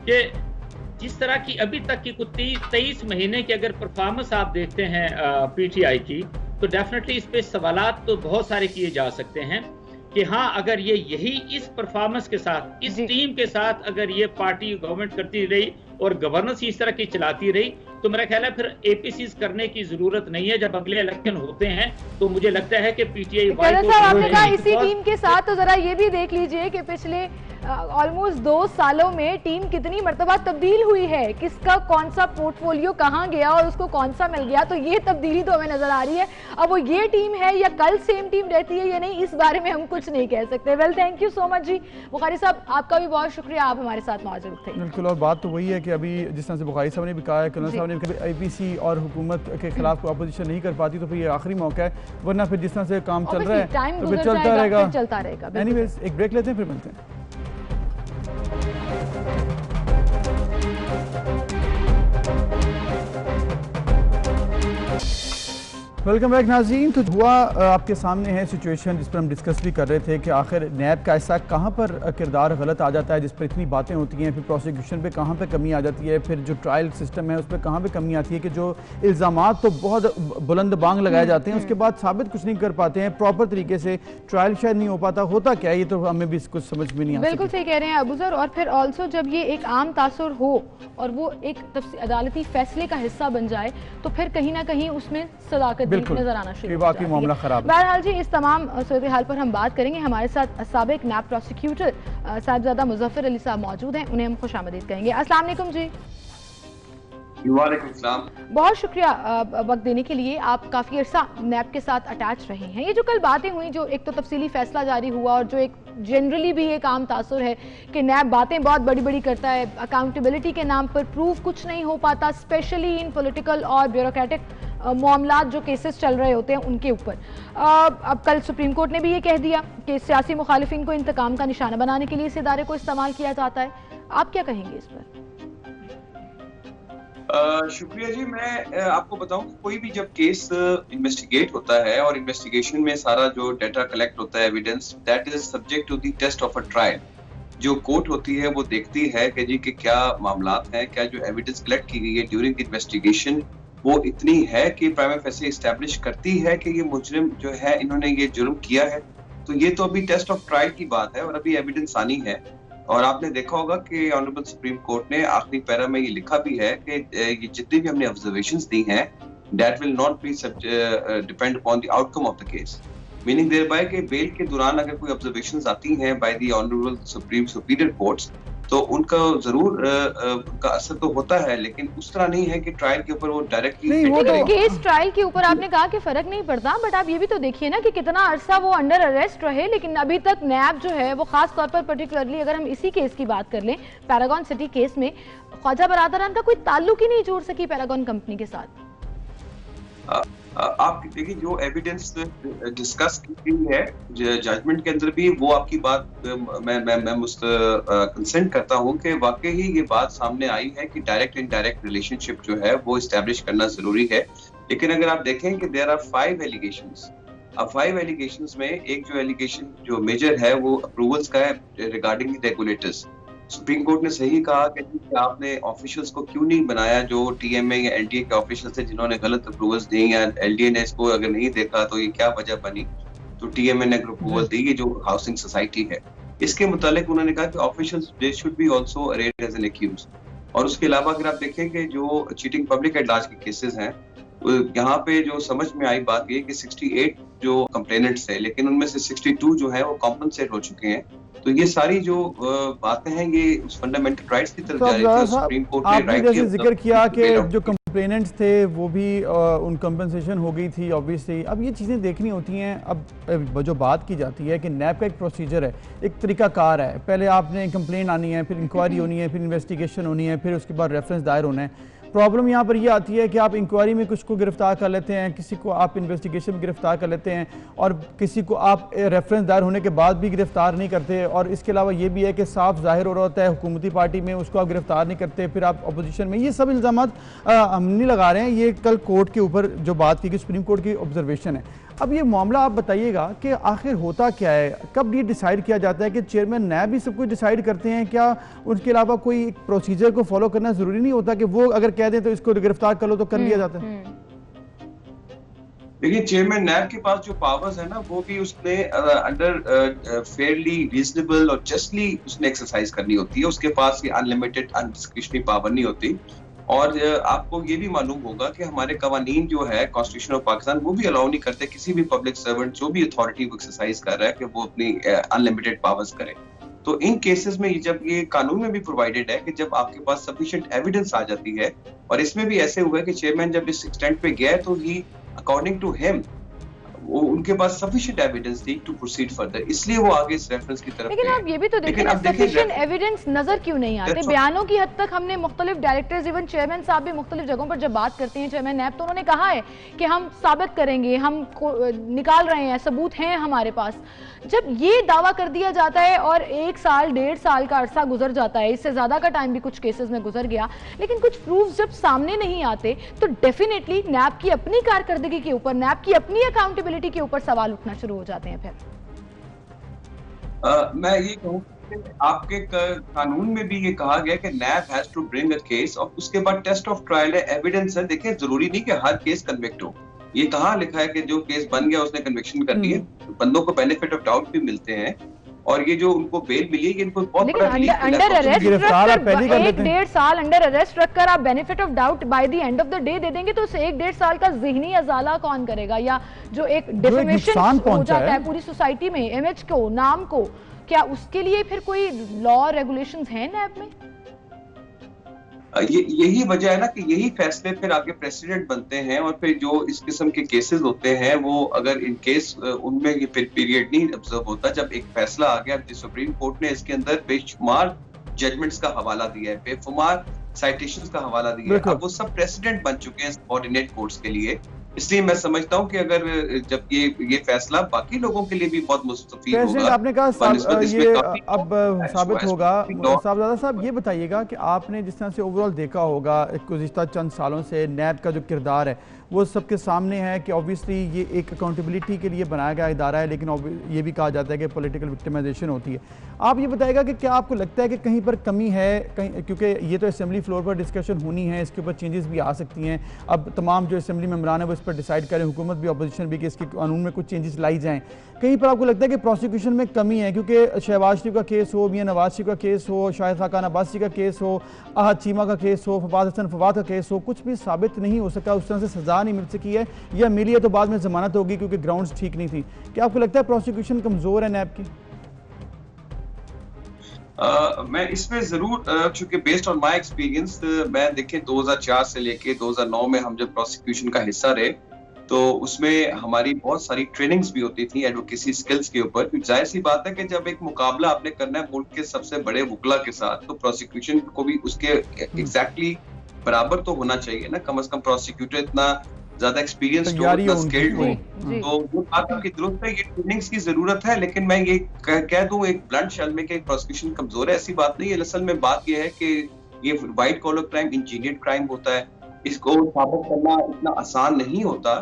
कि जिस तरह की अभी तक की कुछ 23 महीने की अगर परफॉर्मेंस आप देखते हैं पीटीआई की, तो डेफिनेटली इस पे सवालात तो बहुत सारे किए जा सकते हैं कि हाँ, अगर ये यही इस परफॉर्मेंस के साथ, इस टीम के साथ अगर ये पार्टी गवर्नमेंट करती रही और गवर्नेंस इस तरह की चलाती रही, तो मेरा ख्याल है फिर एपीसीज करने की जरूरत नहीं है। जब अगले इलेक्शन होते हैं तो मुझे लगता है कि पीटीआई आपने कहा इसी टीम के साथ, तो जरा ये भी देख लीजिए कि पिछले ऑलमोस्ट 2 सालों में टीम कितनी मर्तबा तब्दील हुई है, किसका कौन सा पोर्टफोलियो कहाँ गया और उसको कौन सा मिल गया, तो ये तब्दीली तो हमें नजर आ रही है। अब वो ये टीम है या कल सेम टीम रहती है या नहीं, इस बारे में हम कुछ नहीं कह सकते। Well, thank you so much जी। बुखारी साहब, आपका भी बहुत शुक्रिया, आप हमारे साथ मौजूद थे। बिल्कुल, और बात तो वही है कि अभी जिस तरह से बुखारी साहब ने भी कहा है, कर्नल साहब ने कभी आईपीसी और हुकूमत के खिलाफ कोई अपोजिशन नहीं कर पाती, तो फिर ये आखिरी मौका है, वरना फिर जिस तरह से काम चल रहा है तो फिर चलता रहेगा। एनीवेज, एक ब्रेक लेते हैं, फिर मिलते हैं। वेलकम बैक नाज़रीन। तो हुआ आपके सामने है सिचुएशन जिस पर हम डिस्कस भी कर रहे थे कि आखिर नैब का ऐसा कहाँ पर किरदार गलत आ जाता है जिस पर इतनी बातें होती हैं, फिर प्रोसिक्यूशन पे कहाँ पे कमी आ जाती है, फिर जो ट्रायल सिस्टम है उस पर कहाँ पे कमी आती है कि जो इल्ज़ामात तो बहुत बुलंद बांग लगाए जाते हैं उसके बाद साबित कुछ नहीं कर पाते हैं, प्रॉपर तरीके से ट्रायल शायद नहीं हो पाता, होता क्या है ये तो हमें भी कुछ समझ में नहीं आता। बिल्कुल सही कह रहे हैं अबू सर। और फिर ऑल्सो जब ये एक आम तासुर हो और वो एक अदालती फैसले का हिस्सा बन जाए, तो फिर कहीं ना कहीं उसमें सदाकत नजर आना शुरू हो जाती है। मामला खराब। बहरहाल जी, इस तमाम सूरत हाल पर हम बात करेंगे। हमारे साथ साबिक नैब प्रोसिक्यूटर साहिबजादा मुजफ्फर अली साहब मौजूद हैं, उन्हें हम खुशामदीद कहेंगे। अस्सलाम वालेकुम जी। वालेकुम सलाम। बहुत शुक्रिया वक्त देने के लिए। आप काफ़ी अर्सा नैब के साथ अटैच रहे हैं। ये जो कल बातें हुई, जो एक तो तफसीली फैसला जारी हुआ और जो एक जनरली भी एक आम तासुर है कि नैब बातें बहुत बड़ी बड़ी करता है, अकाउंटेबिलिटी के नाम पर प्रूफ कुछ नहीं हो पाता, स्पेशली इन पॉलिटिकल और ब्यूरोक्रेटिक मामलात जो केसेस चल रहे होते हैं उनके ऊपर। अब कल सुप्रीम कोर्ट ने भी ये कह दिया कि सियासी मुखालिफिन को इंतकाम का निशाना बनाने के लिए इस इदारे को इस्तेमाल किया जाता है। आप क्या कहेंगे इस पर? शुक्रिया जी। मैं आपको बताऊं कि कोई भी जब केस इन्वेस्टिगेट होता है और इन्वेस्टिगेशन में सारा जो डाटा कलेक्ट होता है, evidence, that is subject to the test of a trial. जो कोर्ट होती है वो देखती है कि जी कि क्या मामलात हैं, क्या जो एविडेंस कलेक्ट की गई है ड्यूरिंग द इन्वेस्टिगेशन वो इतनी है कि प्राइमा फेसी एस्टैब्लिश करती है कि ये मुजरिम जो है इन्होंने ये जुर्म किया है। तो ये तो अभी टेस्ट ऑफ ट्रायल की बात है और अभी एविडेंस आनी है। और आपने देखा होगा कि ऑनरेबल सुप्रीम कोर्ट ने आखिरी पैरा में ये लिखा भी है कि ये जितनी भी हमने ऑब्जर्वेशंस दी हैं, that will not be depend upon the outcome of the case. Meaning thereby कि बेल के दौरान अगर कोई ऑब्जर्वेशंस आती हैं by the honourable supreme superior courts, तो उनका जरूर उनका असर तो होता है, लेकिन उस तरह नहीं है कि ट्रायल के ऊपर वो डायरेक्टली केस ट्रायल के ऊपर आपने कहा कि फर्क नहीं पड़ता, बट आप ये भी तो देखिए ना कि कितना अरसा वो अंडर अरेस्ट रहे, लेकिन अभी तक नैब जो है वो खास तौर पर पर्टिकुलरली अगर हम इसी केस की बात कर लें, पैरागॉन सिटी केस में, ख्वाजा बरादरान का कोई ताल्लुक ही नहीं जोड़ सकी पैरागॉन कंपनी के साथ। आप देखिए जो एविडेंस डिस्कस की गई है जजमेंट के अंदर भी, वो आपकी बात मैं कंसेंट करता हूं कि वाकई ही ये बात सामने आई है कि डायरेक्ट इनडायरेक्ट रिलेशनशिप जो है वो एस्टैब्लिश करना जरूरी है। लेकिन अगर आप देखें कि देयर आर 5 एलिगेशंस, अब 5 एलिगेशंस में एक जो एलिगेशन जो मेजर है वो अप्रूवल्स का है regarding the regulators. Supreme court ने सही कहा कि आपने ऑफिशियल्स को क्यों नहीं बनाया जो टीएमए या एलडीए के ऑफिशियल्स थे जिन्होंने गलत अप्रूवल्स दी, या एलडीए ने इसको अगर नहीं देखा तो ये क्या वजह बनी, तो टीएमए ने अप्रूवल दी, ये जो हाउसिंग सोसाइटी है। इसके मुतालिक उन्होंने कहा कि officials they should be also arrested as an accused. और उसके अलावा अगर आप देखें कि जो चीटिंग पब्लिक एट लार्ज के केसेस हैं, यहाँ पे जो समझ में आई बात ये कि 68 जो कंप्लेनेंट्स थे, लेकिन उनमें से 62 जो है वो कॉम्पनसेट हो चुके हैं। तो ये सारी जो बातें हैं ये उस फंडामेंटल राइट्स की तरफ जा रही है। सुप्रीम कोर्ट ने राइट जैसे जिक्र किया कि जो कंप्लेनेंट्स थे वो भी उन कंपनसेशन हो गई थी ऑब्वियसली। अब ये चीज़ें देखनी होती हैं। अब जो बात की जाती है कि नैब का एक प्रोसीजर है, एक तरीकाकार है, पहले आपने कंप्लेन आनी है, फिर इंक्वायरी होनी है, फिर इन्वेस्टिगेशन होनी है, फिर उसके बाद रेफरेंस दायर होना है। प्रॉब्लम यहाँ पर ये आती है कि आप इंक्वायरी में कुछ को गिरफ्तार कर लेते हैं, किसी को आप इन्वेस्टिगेशन में गिरफ्तार कर लेते हैं और किसी को आप रेफरेंस दायर होने के बाद भी गिरफ्तार नहीं करते। और इसके अलावा ये भी है कि साफ जाहिर हो रहा होता है हुकूमती पार्टी में, उसको आप गिरफ्तार नहीं करते, फिर आप अपोजिशन में। ये सब इल्ज़ाम हम नहीं लगा रहे हैं, ये कल कोर्ट के ऊपर जो बात की गई सुप्रीम कोर्ट की ऑब्जर्वेशन है। अब ये मामला आप बताइएगा कि आखिर होता क्या है, कब ये डिसाइड किया जाता है कि चेयरमैन नैब भी सब कुछ डिसाइड करते हैं? क्या उनके अलावा कोई प्रोसीजर को फॉलो करना ज़रूरी नहीं होता कि वो अगर कह दें तो इसको गिरफ्तार कर लो तो कर लिया जाता है? देखिए, चेयरमैन नैब के पास जो पावर्स है ना, वो भी उसने अंडर फेयरली रीजनेबल और जस्टली उसने एक्सरसाइज करनी होती है। उसके पास ये अनलिमिटेड अनडिस्क्रिशनरी पावर नहीं होती। और आपको ये भी मालूम होगा कि हमारे कवानीन जो है कॉन्स्टिट्यूशन ऑफ पाकिस्तान, वो भी अलाउ नहीं करते किसी भी पब्लिक सर्वेंट जो भी अथॉरिटी को एक्सरसाइज कर रहा है कि वो अपनी अनलिमिटेड पावर्स करे। तो इन केसेस में जब ये कानून में भी प्रोवाइडेड है कि जब आपके पास सफिशिएंट एविडेंस आ जाती है, और इसमें भी ऐसे हुआ है कि चेयरमैन जब इस एक्सटेंट पे गया तो ही अकॉर्डिंग टू हिम उनके पास सफिशिएंट एविडेंस थी टू प्रोसीड फर्दर, इसलिए वो आगे इस रेफरेंस की तरफ। लेकिन आप ये भी तो देखिए ना, सफिशिएंट एविडेंस नजर क्यों नहीं आते? बयानों की हद तक हमने मुख्तलिफ डायरेक्टर्स, इवन चेयरमैन साहब भी मुख्तलिफ जगहों पर जब बात करते हैं, चेयरमैन नैब, तो उन्होंने कहा है कि हम साबित करेंगे, हम निकाल रहे हैं, सबूत हैं हमारे पास। जब ये दावा कर दिया जाता है और 1 साल 1.5 साल का अरसा गुजर जाता है, इससे ज्यादा का टाइम भी कुछ केसेस में गुजर गया, लेकिन कुछ प्रूफ जब सामने नहीं आते तो डेफिनेटली नैब की अपनी कारकर्दगी के ऊपर, नैब की अपनी अकाउंटेबिलिटी के ऊपर सवाल उठना शुरू हो जाते हैं। फिर मैं ये कहूँ आपके कानून में भी ये कहा गया कि NAB has to bring a case, और उसके बाद टेस्ट ऑफ ट्रायल है, एविडेंस है। देखिए, जरूरी नहीं कि हर केस कन्विक्ट हो। ये कहाँ लिखा है कि जो केस बन गया उसने कन्विक्शन कर दी है? तो बंदों को बेनिफिट ऑफ डाउट भी मिलते हैं, और ये जो उनको बेल मिली है, इनको बहुत बड़ा अंडर अरेस्ट रखकर 1.5 साल अंडर अरेस्ट रखकर आप benefit of doubt by the end of the day they देंगे, तो उस 1.5 साल का ज़हनी अजाला कौन करेगा? या जो एक डिफेमेशन हो जाता है पूरी सोसाइटी में, इमेज को, नाम को, क्या उसके लिए फिर कोई लॉ रेगुलेशंस हैं नैब में? यही वजह है ना कि यही फैसले फिर आगे प्रेसिडेंट बनते हैं, और फिर जो इस किस्म के केसेस होते हैं वो अगर इन केस उनमें ये फिर पीरियड नहीं ऑब्जर्व होता। जब एक फैसला आ गया, सुप्रीम कोर्ट ने इसके अंदर बेशुमार जजमेंट्स का हवाला दिया है, बेशुमार साइटेशंस का हवाला दिया है, अब वो सब प्रेसिडेंट बन चुके हैं सबऑर्डिनेट कोर्ट्स के लिए। इसलिए मैं समझता हूँ कि अगर जब ये फैसला बाकी लोगों के लिए भी बहुत मुस्तफीद होगा। आपने कहा ये अब साबित होगा। साहबजादा साहब, ये बताइएगा कि आपने जिस तरह से ओवरऑल देखा होगा गुज़िश्ता चंद सालों से नैब का जो किरदार है वो सबके सामने है कि ऑब्वियसली ये एक अकाउंटेबिलिटी के लिए बनाया गया इदारा है, लेकिन ये भी कहा जाता है कि पॉलिटिकल विक्टिमाइजेशन होती है। आप ये बताइएगा कि क्या आपको लगता है कि कहीं पर कमी है, कहीं, क्योंकि ये तो असेंबली फ्लोर पर डिस्कशन होनी है, इसके ऊपर चेंजेस भी आ सकती हैं। अब तमाम जो असेंबली मेंबरान है वो इस पर डिसाइड करें, हुकूमत भी अपोजिशन भी, कि इसके कानून में कुछ चेंजेस लाई जाएँ। कहीं पर आपको लगता है कि प्रोसिक्यूशन में कमी है, क्योंकि शहबाज शरीफ का केस हो, मियां नवाज शरीफ का केस हो, शाहिद खाकान अब्बासी का केस हो, अहद चीमा का केस हो, फवाद हसन फवाद का केस हो, कुछ भी साबित नहीं हो सका, उस तरह से सजा नहीं मिल सकी है, या मिली है तो बाद में जमानत होगी क्योंकि ग्राउंड्स ठीक नहीं थी। क्या आपको लगता है प्रोसिक्यूशन कमजोर है नैब की? मैं इसमें जरूर, चूंकि बेस्ड ऑन माय एक्सपीरियंस, मैं देखें 2004 से लेके 2009 में हम जब प्रोसिक्यूशन का हिस्सा रहे तो उसमें हमारी बहुत सारी ट्रेनिंग्स भी होती थी एडवोकेसी स्किल्स के ऊपर। जाहिर सी बात है कि जब एक मुकाबला आपने करना है मुल्क के सबसे बड़े वकला के साथ, तो प्रोसिक्यूशन को भी उसके एग्जैक्टली बराबर तो होना चाहिए ना, कम से कम प्रोसिक्यूटर इतना ज्यादा एक्सपीरियंस हो, इतना स्किल्ड हो। तो वो बात की जरूरत है, ये ट्रेनिंग्स की जरूरत है। लेकिन मैं ये कह दूं एक ब्लंट शब्द में कि प्रोसिक्यूशन कमजोर है, ऐसी बात नहीं है। असल में बात ये है कि ये white collar crime engineered crime होता है, इसको साबित करना इतना आसान नहीं होता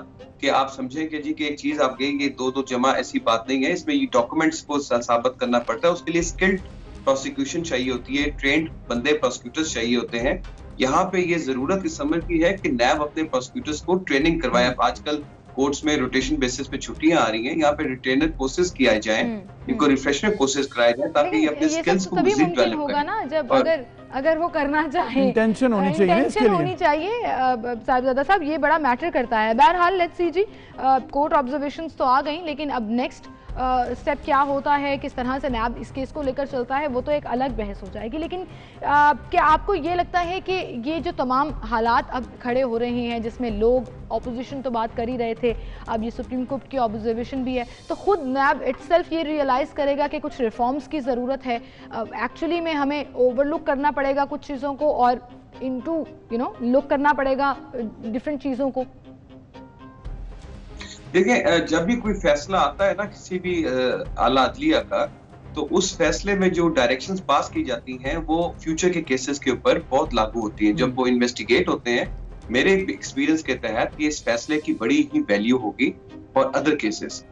कि आप समझें कि जी कि एक चीज आप गई, ये दो जमा, ऐसी बात नहीं है। इसमें ये डॉक्यूमेंट्स को साबित करना पड़ता है, उसके लिए स्किल्ड प्रोसिक्यूशन चाहिए होती है, ट्रेंड बंदे प्रोसिक्यूटर्स चाहिए होते हैं। यहाँ पे ये जरूरत इस समझ की है कि नैब अपने प्रोसिक्यूटर्स को ट्रेनिंग करवाए। आजकल कोर्ट्स में रोटेशन बेसिस पे छुट्टियां आ रही हैं, यहाँ पे रिटेनर कोर्सेज किए जाए, इनको रिफ्रेशर कोर्सेज कराए जाए, ताकि ये अपने स्किल्स को मजीद डेवलप होगा ना, जब अगर वो करना चाहे। इंटेंशन होनी चाहिए, इंटेंशन होनी चाहिए। साहिबजादा साहब, ये बड़ा मैटर करता है। बहरहाल लेट्स सी जी, कोर्ट ऑब्जर्वेशंस तो आ गई, लेकिन अब नेक्स्ट स्टेप क्या होता है, किस तरह से नैब इस केस को लेकर चलता है, वो तो एक अलग बहस हो जाएगी। लेकिन क्या आपको ये लगता है कि ये जो तमाम हालात अब खड़े हो रहे हैं, जिसमें लोग ऑपोजिशन तो बात कर ही रहे थे, अब ये सुप्रीम कोर्ट की ऑब्जर्वेशन भी है, तो खुद नैब इटसेल्फ ये रियलाइज़ करेगा कि कुछ रिफॉर्म्स की ज़रूरत है, एक्चुअली में हमें ओवरलुक करना पड़ेगा कुछ चीज़ों को, और इनटू लुक करना पड़ेगा डिफरेंट चीजों को? देखिए, जब भी कोई फैसला आता है ना किसी भी आला अदलिया का, तो उस फैसले में जो डायरेक्शंस पास की जाती हैं वो फ्यूचर के केसेस के ऊपर बहुत लागू होती हैं। जब वो इन्वेस्टिगेट होते हैं, मेरे एक्सपीरियंस के तहत ये इस फैसले की बड़ी ही वैल्यू होगी और अदर केसेस।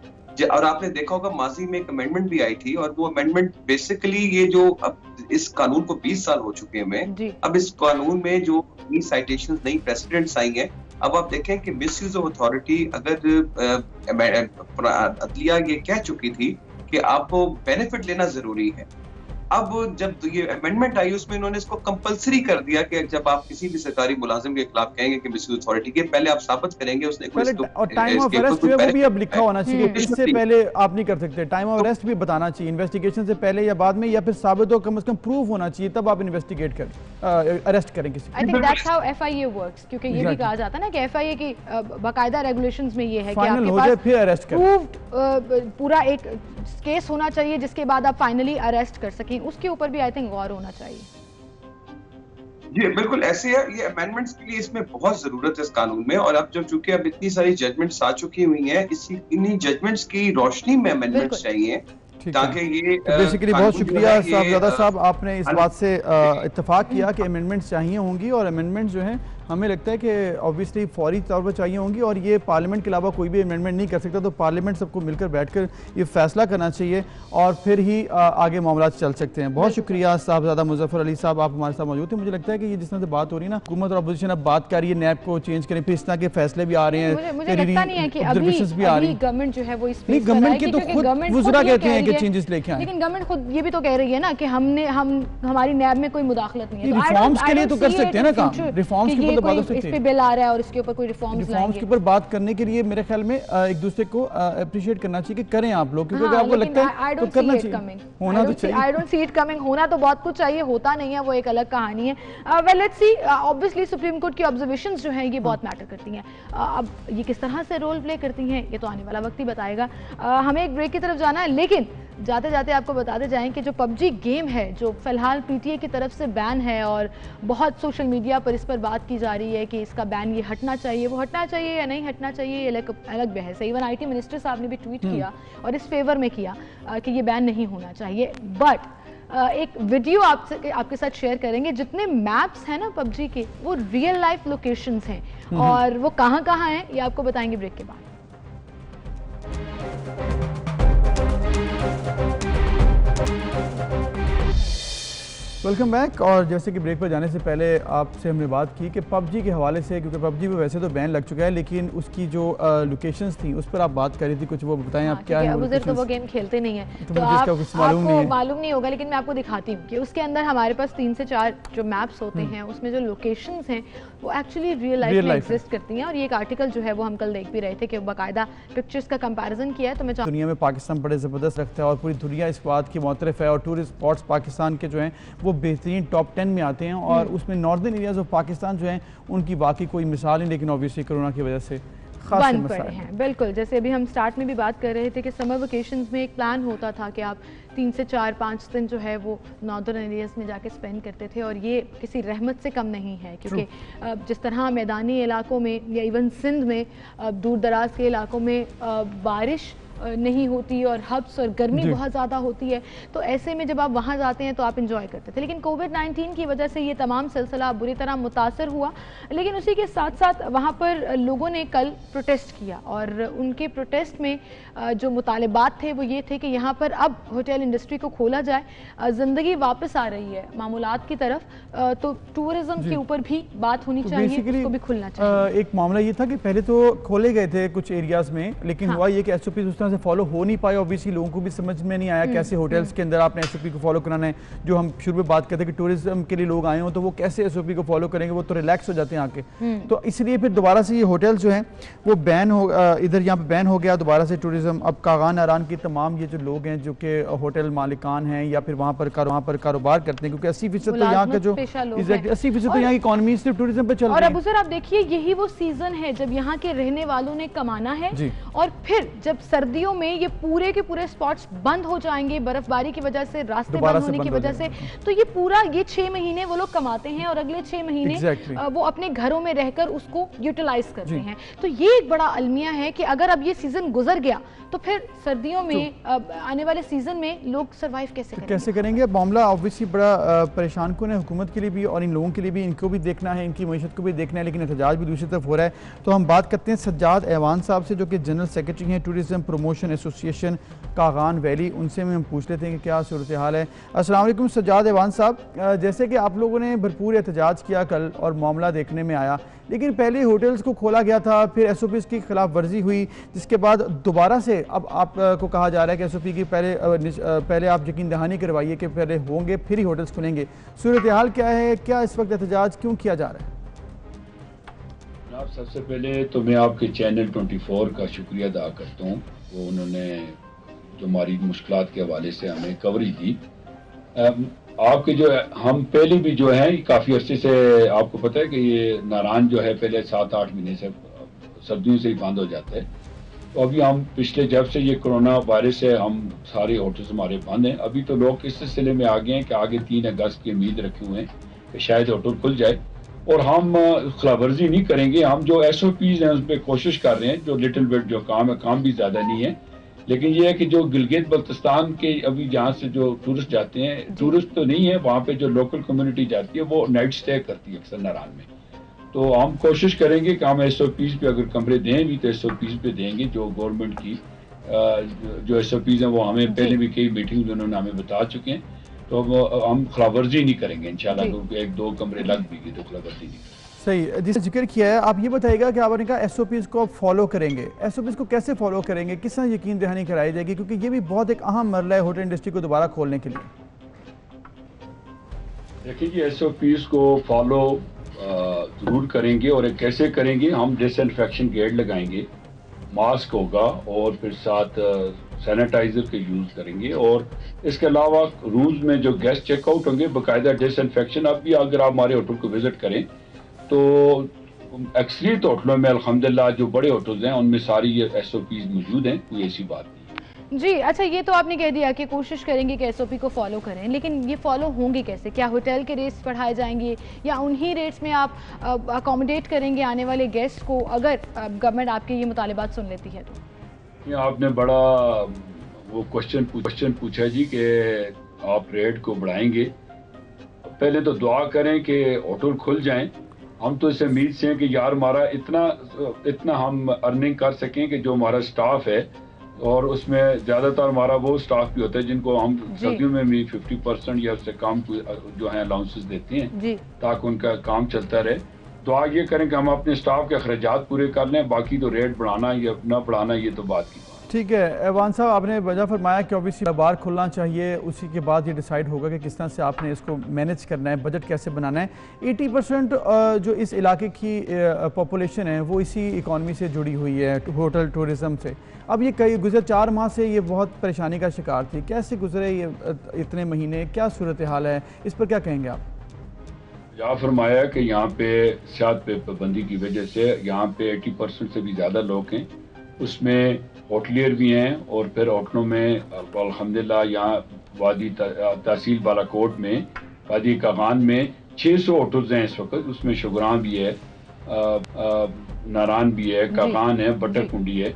और आपने देखा होगा माजी में एक अमेंडमेंट भी आई थी, और वो अमेंडमेंट बेसिकली ये जो अब इस कानून को 20 साल हो चुके हैं, अब इस कानून में जो नई साइटेशंस, नई प्रेसिडेंट्स आई हैं, अब आप देखें कि मिसयूज ऑफ अथॉरिटी, अगर अदलिया ये कह चुकी थी कि आपको बेनिफिट लेना जरूरी है, अब जब ये अमेंडमेंट आई उसमें इन्होंने इसको कंपलसरी कर दिया कि जब आप किसी भी सरकारी मुलाजिम के खिलाफ कहेंगे कि मिसयूज अथॉरिटी के, पहले आप साबित करेंगे उसने और टाइम ऑफ अरेस्ट जो है वो भी अब लिखा होना चाहिए। इससे पहले आप नहीं कर सकते, टाइम ऑफ अरेस्ट भी बताना चाहिए, इन्वेस्टिगेशन से पहले या बाद में, या फिर साबित हो, कम से कम प्रूफ होना चाहिए, तब आप इन्वेस्टिगेट करें, अरेस्ट करें किसी। I think that's how FIA works, क्योंकि ये भी कहा जाता है ना कि एफआईए की बाकायदा रेगुलेशंस में ये है कि आपके पास फिर अरेस्ट प्रूव्ड पूरा एक केस होना चाहिए जिसके बाद आप फाइनली अरेस्ट कर सकें। उसके ऊपर भी आई थिंक गौर होना चाहिए। जी बिल्कुल ऐसे है, ये अमेंडमेंट्स के लिए इसमें बहुत जरूरत है इस कानून में। और अब जब चूंकि अब इतनी सारी जजमेंट्स आ चुकी हुई हैं, इन्हीं जजमेंट्स की रोशनी में अमेंडमेंट्स चाहिए ताकि ये बेसिकली बहुत शुक्रिया साहबजादा साहब, आपने इस बात से इत्तेफाक किया कि अमेंडमेंट्स चाहिए होंगी, और अमेंडमेंट्स जो हैं हमें लगता है कि ऑब्वियसली फौरी तौर पर चाहिए होंगी, और ये पार्लियामेंट के अलावा कोई भी अमेंडमेंट नहीं कर सकता, तो पार्लियामेंट सबको मिलकर बैठकर ये फैसला करना चाहिए और फिर ही आगे मामला चल सकते हैं। बहुत शुक्रिया साहबजादा मुजफ्फर अली साहब, आप हमारे साथ मौजूद थे। मुझे लगता है कि ये जिस तरह से बात हो रही है ना, हुकूमत और अपोजिशन अब बात कर रही है नैब को चेंज करें, फिर इस तरह के फैसले भी आ रहे हैं, मुझे लगता नहीं है कि अभी गवर्नमेंट जो है वो इस पे गवर्नमेंट की तो खुद वज़रा कहते हैं कि चेंजेस लेके आए, लेकिन गवर्नमेंट खुद ये भी तो कह रही है ना कि हमारी नैब में कोई मुदाखलत नहीं है। रिफॉर्म्स के लिए तो कर सकते हैं ना काम, रिफॉर्म्स के ऊपर तो बात हो सकती है, आ रहा है और इसके ऊपर कोई रिफॉर्म्स के ऊपर बात करने के लिए मेरे ख्याल में एक दूसरे को अप्रिशिएट करना चाहिए कि करें आप लोग, क्योंकि अगर आपको लगता है तो करना चाहिए, होना तो चाहिए। I don't see it coming, होना तो बहुत कुछ चाहिए, होता नहीं है, वो एक अलग कहानी है। Well let's see, obviously supreme court की ऑब्जर्वेशंस जो हैं ये बहुत मैटर करती हैं। अब ये किस तरह से रोल प्ले करती हैं ये तो आने वाला वक्त ही बताएगा। हमें एक ब्रेक की तरफ जाना है, लेकिन जाते जाते आपको बताते जाएं कि जो पबजी गेम है जो फिलहाल पीटीए की तरफ से बैन है, और बहुत सोशल मीडिया पर इस पर बात की जा रही है कि इसका बैन ये हटना चाहिए, वो हटना चाहिए या नहीं हटना चाहिए, ये अलग बहस है। इवन आईटी मिनिस्टर साहब ने भी ट्वीट किया और इस फेवर में किया कि ये बैन नहीं होना चाहिए। बट एक वीडियो आपके साथ शेयर करेंगे, जितने मैप्स हैं ना पबजी के वो रियल लाइफ लोकेशंस हैं, और वो कहाँ कहाँ हैं ये आपको बताएंगे ब्रेक के बाद। Welcome back. और जैसे कि ब्रेक पर जाने से पहले आपसे हमने बात की कि पबजी के हवाले से, क्योंकि पबजी पे वैसे तो बैन लग चुका है, लेकिन उसकी जो लोकेशंस थी उस पर आप बात कर रही थी, कुछ वो बताएं आप क्या है? तो वो गेम खेलते नहीं है तो आपको मालूम नहीं होगा, लेकिन मैं आपको दिखाती हूँ कि उसके अंदर हमारे पास 3 से 4 जो मैप्स होते हैं उसमें जो लोकेशंस हैं वो एक्चुअली रियल लाइफ में एग्जिस्ट करती हैं। और ये एक आर्टिकल जो है वो हम कल देख भी रहे थे कि बाकायदा पिक्चर्स का कंपैरिजन किया है। तो मैं दुनिया में पाकिस्तान बड़े ज़बरदस्त रखता है और पूरी दुनिया इस बात की मुतरफ है, और टूरिस्ट स्पॉट्स पाकिस्तान के जो हैं वो बेहतरीन टॉप 10 में आते हैं, और उसमें नॉर्दर्न एरियाज ऑफ पाकिस्तान जो हैं उनकी बाकी कोई मिसाल नहीं, लेकिन ऑब्वियसली कोरोना की वजह से बंद पड़े हैं। बिल्कुल, जैसे अभी हम स्टार्ट में भी बात कर रहे थे कि समर वेकेशंस में एक प्लान होता था कि आप 3 से 4-5 दिन जो है वो नॉर्दर्न एरियाज में जाके स्पेंड करते थे, और ये किसी रहमत से कम नहीं है, क्योंकि जिस तरह मैदानी इलाकों में या इवन सिंध में दूर दराज के इलाकों में बारिश नहीं होती और हब्स और गर्मी बहुत ज़्यादा होती है, तो ऐसे में जब आप वहाँ जाते हैं तो आप इंजॉय करते थे। लेकिन कोविड-19 की वजह से ये तमाम सिलसिला बुरी तरह मुतासर हुआ, लेकिन उसी के साथ साथ वहाँ पर लोगों ने कल प्रोटेस्ट किया, और उनके प्रोटेस्ट में जो मुतालिबात थे वो ये थे कि यहाँ पर अब होटल इंडस्ट्री को खोला जाए, ज़िंदगी वापस आ रही है मामूलात की तरफ, तो टूरिज़्म के ऊपर भी बात होनी चाहिए, उसको भी खुलना चाहिए। एक मामला ये था कि पहले तो खोले गए थे कुछ एरियाज में, लेकिन हुआ ये कि एसओपी उस तरह से फॉलो हो नहीं पाए। ऑब्वियसली लोगों को भी समझ में नहीं आया कैसे होटल्स के अंदर आपने एसओपी को फॉलो कराना है। जो हम शुरू में बात करते हैं कि टूरिज्म के लिए लोग आए हो तो वो कैसे एसओपी को फॉलो करेंगे, वो तो रिलैक्स हो जाते हैं आके। तो इसलिए फिर दोबारा से ये होटल जो हैं वो बैन हो, इधर यहाँ पे बैन हो गया दोबारा से टूरिज्म। अब कागान आरान की तमाम ये जो लोग हैं जो कि होटल मालिकान हैं या फिर वहाँ पर कारोबार करते हैं, क्योंकि 80% तो यहाँ का जो 80% तो यहाँ की इकॉनमी सिर्फ टूरिज्म पे चल रही है। और अब आप देखिए यही वो सीजन है जब यहाँ के रहने वालों ने कमाना है, और फिर जब सर्दी सर्दियों में ये पूरे के पूरे स्पॉट्स बंद हो जाएंगे बर्फबारी की वजह से, रास्ते बंद होने की वजह से। तो ये पूरा ये 6 महीने वो लोग कमाते हैं और अगले 6 महीने वो अपने घरों में रहकर उसको यूटिलाइज करते हैं। तो ये एक बड़ा अलमिया है कि अगर अब ये सीजन गुजर गया तो फिर सर्दियों में आने वाले सीजन में लोग सरवाइव कैसे करेंगे? मामला ऑब्वियसली बड़ा परेशान कुन है हुकूमत के लिए भी और इन लोगों के लिए भी, इनको भी देखना है, इनकी मईशत को भी देखना है, लेकिन एहतजाज भी दूसरी तरफ हो रहा है। तो हम बात करते हैं सज्जाद ऐवान साहब से, जो कि जनरल सेक्रेटरी हैं tourism promotion association Kaghan valley. उनसे हम पूछ लेते हैं कि क्या सूरत हाल है। अस्सलाम वालेकुम सज्जाद ऐवान साहब, जैसे कि आप लोगों ने भरपूर एहतजाज किया कल और मामला देखने में आया, लेकिन पहले होटल्स को खोला गया था, फिर SOPs की खिलाफ वर्जी हुई, जिसके बाद दोबारा से अब आपको कहा जा रहा है कि SOP की पहले आप यकीन दहानी करवाइए कि पहले होंगे फिर ही होटल्स खुलेंगे। सूरत हाल क्या है? क्या इस वक्त एहतजाज क्यों किया जा रहा है? जनाब, सबसे पहले तो मैं आपके चैनल 24 का शुक्रिया अदा करता हूँ। वो उन्होंने जो हमारी मुश्किलात के हवाले से हमें कवरेज दी। आपके जो हम पहले भी जो है काफ़ी अरसे से आपको पता है कि ये नारायण जो है पहले 7-8 महीने से सर्दियों से ही बंद हो जाता है। तो अभी हम पिछले जब से ये कोरोना वायरस है हम सारे होटल्स हमारे बंद हैं। अभी तो लोग इस सिलसिले में आ गए हैं कि आगे 3 अगस्त की उम्मीद रखे हुए हैं कि शायद होटल खुल जाए और हम खिलाफवर्जी नहीं करेंगे। हम जो SOPs हैं उस पर कोशिश कर रहे हैं। जो लिटिल बिट जो काम है, काम भी ज़्यादा नहीं है, लेकिन ये है कि जो गिलगित बल्तिस्तान के अभी जहाँ से जो टूरिस्ट जाते हैं, टूरिस्ट तो नहीं है, वहाँ पे जो लोकल कम्युनिटी जाती है वो नाइट स्टे करती है अक्सर नारायण में। तो हम कोशिश करेंगे कि हम SOPs पे अगर कमरे दें भी तो SOPs पे देंगे। जो गवर्नमेंट की जो SOPs हैं वो हमें पहले भी कई मीटिंग में उन्होंने हमें बता चुके हैं। तो हम खिलाफवर्जी नहीं करेंगे इंशाल्लाह। क्योंकि 1-2 कमरे लग भी गए तो खिलाफवर्जी नहीं करेंगे। सही, जिसने जिक्र किया है, आप ये बताइएगा कि आपने कहा SOPs को फॉलो करेंगे, SOPs को कैसे फॉलो करेंगे, किस तरह यकीन दहानी कराई जाएगी, क्योंकि ये भी बहुत एक अहम मरला है होटल इंडस्ट्री को दोबारा खोलने के लिए। देखिए जी, SOPs को फॉलो ज़रूर करेंगे और कैसे करेंगे, हम डिसइंफेक्शन गेट लगाएंगे, मास्क होगा और फिर साथ सैनिटाइजर के यूज़ करेंगे। और इसके अलावा रूम्स में जो गेस्ट चेकआउट होंगे बाकायदा डिसइंफेक्शन। अब भी अगर आप हमारे होटल को विजिट करें तो अक्सरियत होटलों में अल्हम्दुलिल्लाह जो बड़े होटल्स हैं उनमें सारी ये SOPs मौजूद हैं, कोई ऐसी बात नहीं जी। अच्छा, ये तो आपने कह दिया कि कोशिश करेंगे कि SOP को फॉलो करें, लेकिन ये फॉलो होंगे कैसे? क्या होटल के रेट्स बढ़ाए जाएंगे या उन्हीं रेट्स में आप अकोमोडेट करेंगे आने वाले गेस्ट को, अगर गवर्नमेंट आपके ये मुतालिबात सुन लेती है तो? आपने बड़ा वो क्वेश्चन पूछा जी कि आप रेट को बढ़ाएंगे। पहले तो दुआ करें कि होटल खुल जाएं। हम तो इसे उम्मीद से हैं कि यार हमारा इतना हम अर्निंग कर सकें कि जो हमारा स्टाफ है, और उसमें ज़्यादातर हमारा वो स्टाफ भी होता है जिनको हम सर्दियों में भी 50% या उससे कम जो है अलाउंसेस देते हैं ताकि उनका काम चलता रहे। दुआ ये करें कि हम अपने स्टाफ के अखराजात पूरे कर लें, बाकी तो रेट बढ़ाना या न बढ़ाना ये तो बात की। ठीक है ऐवान साहब, आपने वजह फरमाया कि ऑब्वियसली बार खुलना चाहिए, उसी के बाद ये डिसाइड होगा कि किस तरह से आपने इसको मैनेज करना है, बजट कैसे बनाना है। 80% जो इस इलाके की पॉपुलेशन है वो इसी इकॉनमी से जुड़ी हुई है, होटल टूरिज़म से। अब ये कई गुज़र 4 माह से ये बहुत परेशानी का शिकार थी, कैसे गुजरे ये इतने महीने, क्या सूरत हाल है, इस पर क्या कहेंगे आप? यहाँ फरमाया कि यहाँ पे सियाहत पे पाबंदी की वजह से यहाँ पे 80% से भी ज़्यादा लोग हैं, उसमें होटलियर भी हैं और फिर होटलों में अल्हम्दुलिल्लाह यहाँ वादी तहसील बालाकोट में वादी कागान में 600 होटल्स हैं इस वक्त। उसमें शुगरां भी है, नारायण भी है, कागान है, बटरकुंडी है।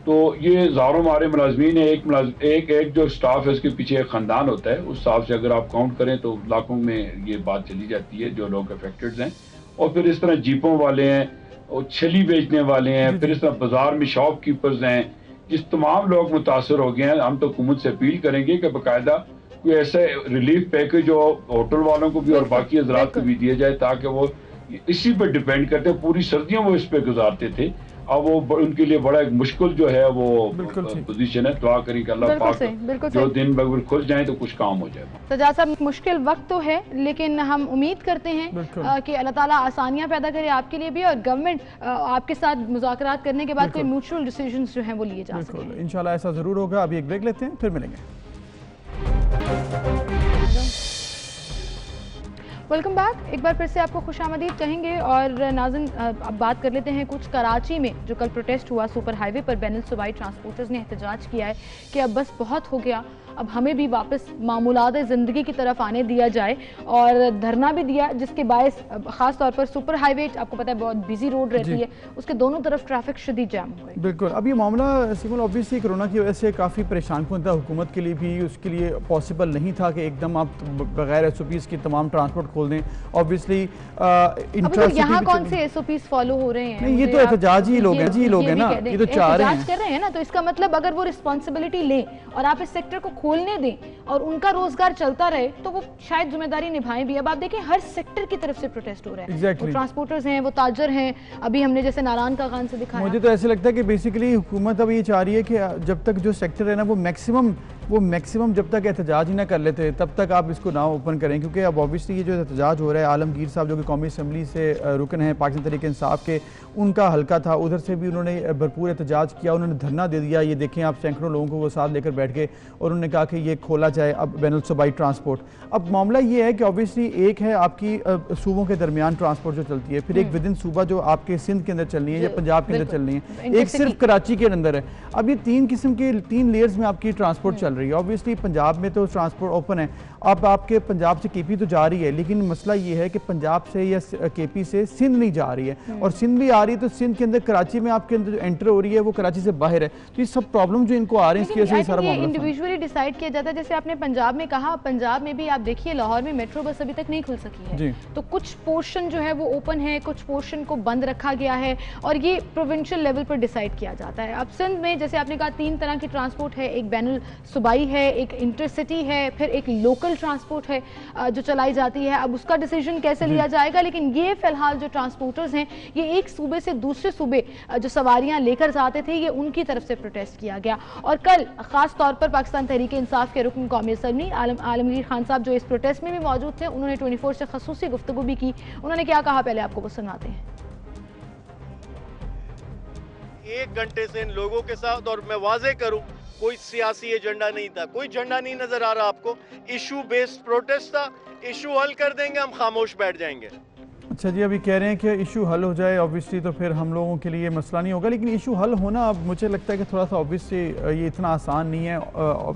तो ये ज़ारों हमारे मुलाजमीन है। एक जो स्टाफ है उसके पीछे एक ख़ानदान होता है, उस हिसाब से अगर आप काउंट करें तो लाखों में ये बात चली जाती है जो लोग अफेक्टेड हैं। और फिर इस तरह जीपों वाले हैं और छली बेचने वाले हैं, फिर इस तरह बाजार में शॉपकीपर्स हैं, जिस तमाम लोग मुतासर हो गए हैं। हम तो हुकूमत से अपील करेंगे कि बाकायदा कोई ऐसा रिलीफ पैकेज जो होटल वालों को भी और बाकी हजरात को भी दिया जाए ताकि वो इसी पर डिपेंड करते हैं। पूरी सर्दियों वो इस पे गुजारते थे, अब वो उनके लिए बड़ा एक मुश्किल जो है वो पोजीशन है। दुआ करें कि अल्लाह पाक जो दिन बगैर खुल जाए तो कुछ काम हो जाए। सज्जाद साहब, मुश्किल वक्त तो है, लेकिन हम उम्मीद करते हैं कि अल्लाह ताला आसानियां पैदा करे आपके लिए भी, और गवर्नमेंट आपके साथ मुज़ाकरात करने के बाद कोई म्यूचुअल डिसीजंस जो हैं वो लिए जा सकें। इंशाल्लाह ऐसा जरूर होगा। अभी एक ब्रेक लेते हैं, फिर मिलेंगे। Welcome back. एक बार फिर से आपको खुशामदीद कहेंगे। और नाज़रीन, अब बात कर लेते हैं कुछ कराची में जो कल प्रोटेस्ट हुआ सुपर हाईवे पर। बैनुल सूबाई ट्रांसपोर्टर्स ने एहतजाज किया है कि अब बस बहुत हो गया, अब हमें भी वापस मामूलात ज़िंदगी की तरफ आने दिया जाए, और धरना भी दिया, जिसके बायस ख़ास तौर पर सुपर हाईवे आपको पता है बहुत बिजी रोड रहती है, उसके दोनों तरफ ट्रैफिक शदीद जाम हो गई। बिल्कुल। अब ये मामला सिमोन ऑब्वियसली कोरोना की वजह से काफ़ी परेशान कौन था हुकूमत के लिए भी, उसके लिए पॉसिबल नहीं था कि एकदम आप बगैर SOPs की तमाम ट्रांसपोर्ट खोल दें। ऑब्वियसली यहाँ कौन से SOPs फॉलो हो रहे हैं? नहीं, ये तो एहतजाज ही लोग हैं ना, ये तो चाह रहे हैं, कर रहे हैं ना, तो इसका मतलब अगर वो रिस्पॉन्सिबिलिटी लें और आप इस सेक्टर को खोलने दें और उनका रोजगार चलता रहे तो वो शायद जिम्मेदारी निभाएं भी। अब आप देखें हर सेक्टर की तरफ से प्रोटेस्ट हो रहा है। वो ट्रांसपोर्टर्स हैं, वो ताजर हैं, अभी हमने जैसे नारायण का खान से दिखाया। मुझे तो ऐसे लगता है कि बेसिकली हुकूमत अब ये चाह रही है कि जब तक जो सेक्टर है ना वो मैक्सिमम जब तक एहतजाज ही ना कर लेते तब तक आप इसको ना ओपन करें, क्योंकि अब ऑब्वियसली ये जो एहतजाज हो रहा है, आलमगीर साहब जो कि कौमी असम्बली से रुकन है पाकिस्तान तहरीक-ए-इंसाफ के, उनका हल्का था, उधर से भी उन्होंने भरपूर एहतजाज किया, उन्होंने धरना दे दिया। ये देखें आप, सैकड़ों लोगों को वो साथ लेकर बैठ गए और उन्होंने कहा कि ये खोला जाए अब बैनुल सूबाई ट्रांसपोर्ट। अब मामला ये है कि ऑब्वियसली एक है आपकी सूबों के दरमियान ट्रांसपोर्ट जो चलती है, फिर एक विद इन सूबा जो आपके सिंध के अंदर चलनी है या पंजाब के अंदर चलनी है, एक सिर्फ कराची के अंदर है। अब ये 3 किस्म के 3 लेयर्स में आपकी ट्रांसपोर्ट चल रही है। ऑब्वियसली पंजाब में तो ट्रांसपोर्ट ओपन है, अब आपके पंजाब से KP तो जा रही है, लेकिन मसला ये है कि पंजाब से या KP से सिंध नहीं जा रही है, और सिंध भी आ रही है तो सिंध के अंदर कराची में आपके अंदर जो एंटर हो रही है वो कराची से बाहर है। तो ये सब प्रॉब्लम जो इनको आ रही है इसकी वजह से सारा मामला इंडिविजुअली डिसाइड किया जाता है। जैसे आपने पंजाब में कहा, पंजाब में भी आप देखिए लाहौर में मेट्रो बस अभी तक नहीं खुल सकी है, तो कुछ पोर्शन जो है वो ओपन है, कुछ पोर्शन को बंद रखा गया है, और ये प्रोविंशियल लेवल पर डिसाइड किया जाता है। अब सिंध में जैसे आपने कहा 3 तरह की ट्रांसपोर्ट है, एक बैनुल सूबाई है, एक इंटरसिटी है, फिर एक लोकल ट्रांसपोर्ट है जो चलाई जाती है। अब उसका डिसीजन कैसे लिया जाएगा, लेकिन ये फिलहाल जो ट्रांसपोर्टर्स हैं ये एक सूबे से दूसरे सूबे जो सवारियां लेकर जाते थे, ये उनकी तरफ से प्रोटेस्ट किया गया। और कल खास तौर पर पाकिस्तान तहरीक इंसाफ के रुकन कौमी असम्बली आलमगीर खान साहब जो इस प्रोटेस्ट में भी मौजूद थे, उन्होंने 24 से खसूसी गुफ्तगू भी की। उन्होंने क्या कहा पहले आपको वो सुनाते हैं। 1 घंटे से इन लोगों के साथ, और मैं वाजे करूं कोई सियासी एजेंडा नहीं था, कोई झंडा नहीं नजर आ रहा आपको, इशू बेस्ड प्रोटेस्ट था। इशू हल कर देंगे, हम खामोश बैठ जाएंगे। अच्छा जी, अभी कह रहे हैं कि इशू हल हो जाए, ऑब्वियसली तो फिर हम लोगों के लिए मसला नहीं होगा, लेकिन इशू हल होना अब मुझे लगता है कि थोड़ा सा ऑब्वियसली ये इतना आसान नहीं है।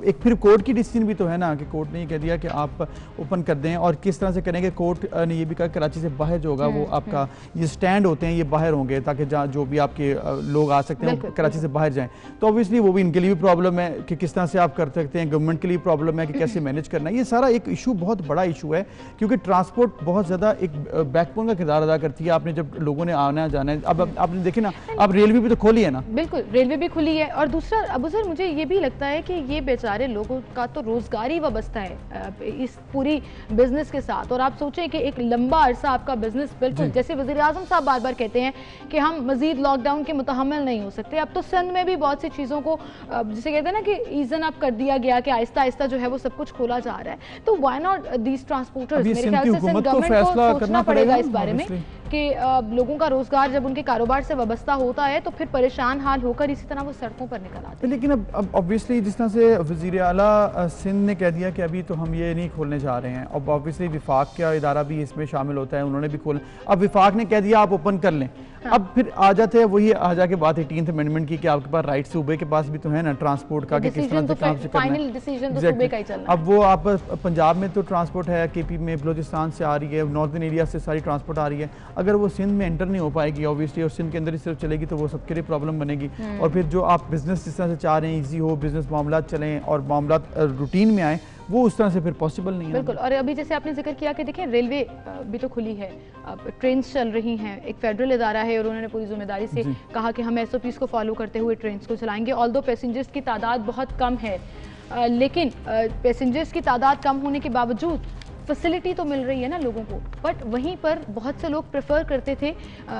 एक फिर कोर्ट की डिसीजन भी तो है ना, कि कोर्ट ने ये कह दिया कि आप ओपन कर दें, और किस तरह से करेंगे। कोर्ट ने ये भी कहा कराची से बाहर जो होगा वो आपका ये स्टैंड होते हैं ये बाहर होंगे, ताकि जहाँ जो भी आपके लोग आ सकते हैं कराची से बाहर जाएँ। तो ऑब्वियसली वो भी इनके लिए भी प्रॉब्लम है कि किस तरह से आप कर सकते हैं, गवर्नमेंट के लिए प्रॉब्लम है कि कैसे मैनेज करना है। ये सारा एक इशू बहुत बड़ा इशू है, क्योंकि ट्रांसपोर्ट बहुत ज़्यादा एक बैकबोन का किरदार अदा करती है। आपने जब लोगों ने आना जाना है, अब आपने देखे ना, अब रेलवे भी तो खोली है ना। बिल्कुल, रेलवे भी खुली है। और दूसरा अबू सर, मुझे ये भी लगता है कि ये बेचारे लोगों का तो रोजगार ही वाबस्ता है इस पूरी बिजनेस के साथ। और आप सोचें कि एक लंबा अरसा आपका बिजनेस, बिल्कुल जैसे वज़ीर आज़म साहब बार बार कहते हैं कि हम मजीद लॉकडाउन के मुतहम्मिल नहीं हो सकते। अब तो सिंध में भी बहुत सी चीज़ों को जिसे कहते हैं ना कि ईजन अप कर दिया गया, कि आहिस्ता आहिस्ता जो है वो सब कुछ खोला जा रहा है। तो व्हाई नॉट दीज ट्रांसपोर्टर्स, मेरे ख्याल से सिंध गवर्नमेंट को सोचना पड़ेगा इस बारे में कि लोगों का रोजगार जब उनके कारोबार से वाबस्ता होता है तो फिर परेशान हाल होकर इसी तरह वो सड़कों पर निकल आते हैं। लेकिन अब ऑब्वियसली जिस तरह से वज़ीर आला सिंध ने कह दिया कि अभी तो हम ये नहीं खोलने जा रहे हैं, अब ऑब्वियसली विफाक का इदारा भी इसमें शामिल होता है, उन्होंने भी खोला। अब विफाक ने कह दिया आप ओपन कर लें। अब फिर आ जाते हैं वही आ जाके बात 18th अमेंडमेंट की कि आपके पास राइट सूबे के पास भी तो है ना ट्रांसपोर्ट का, कि किस तरह से काम से करना है। अब वो आप पंजाब में तो ट्रांसपोर्ट है, KP में बलोचिस्तान से आ रही है, नॉर्दर्न एरिया से सारी ट्रांसपोर्ट आ रही है। अगर वो सिंध में एंटर नहीं हो पाएगी ऑब्वियसली, और सिंध के अंदर ही सिर्फ चलेगी, तो वो सबके लिए प्रॉब्लम बनेगी। और फिर जो आप बिजनेस जिस तरह से चाह रहे हैं ईजी हो, बिजनेस मामला चलें और मामला रूटीन में आए, वो उस तरह से फिर पॉसिबल नहीं है। बिल्कुल। और अभी जैसे आपने जिक्र किया कि देखें रेलवे भी तो खुली है, अब ट्रेन चल रही हैं, एक फेडरल इदारा है और उन्होंने पूरी जिम्मेदारी से कहा कि हम SOPs को फॉलो करते हुए ट्रेन को चलाएंगे। ऑल्दो पैसेंजर्स की तादाद बहुत कम है, लेकिन पैसेंजर्स की तादाद कम होने के बावजूद फैसिलिटी तो मिल रही है ना लोगों को। बट वहीं पर बहुत से लोग प्रेफर करते थे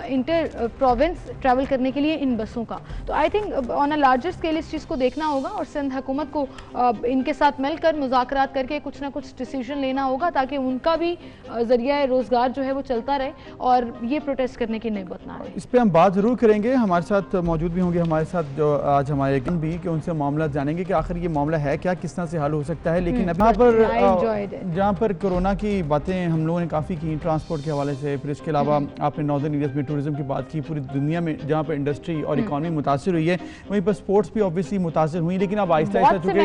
इंटर प्रोविंस ट्रैवल करने के लिए इन बसों का। तो I think on a larger scale इस चीज़ को देखना होगा और सिंध हुकूमत को इनके साथ मिलकर मुज़ाकरात करके कुछ ना कुछ डिसीजन लेना होगा ताकि उनका भी ज़रिया रोज़गार जो है वो चलता रहे और ये प्रोटेस्ट करने की नौबत ना आए। इस पर हम बात ज़रूर करेंगे। हमारे साथ मौजूद भी होंगे हमारे साथ जो आज हमारे भी कि उनसे मामला जानेंगे कि आखिर ये मामला है क्या, किस तरह से हल हो सकता है। लेकिन अब यहाँ पर जहाँ पर कोरोना कोरोना की बातें हम लोगों ने काफ़ी की ट्रांसपोर्ट के हवाले से, फिर इसके अलावा आपने नॉर्दर्न एरियाज में टूरिज्म की बात की, पूरी दुनिया में जहाँ पर इंडस्ट्री और इकॉनमी मुतासर हुई है, वहीं पर स्पोर्ट्स भी ऑब्वियसली मुतासर हुई, लेकिन अब आहिस्ता आहिस्ता चूँकि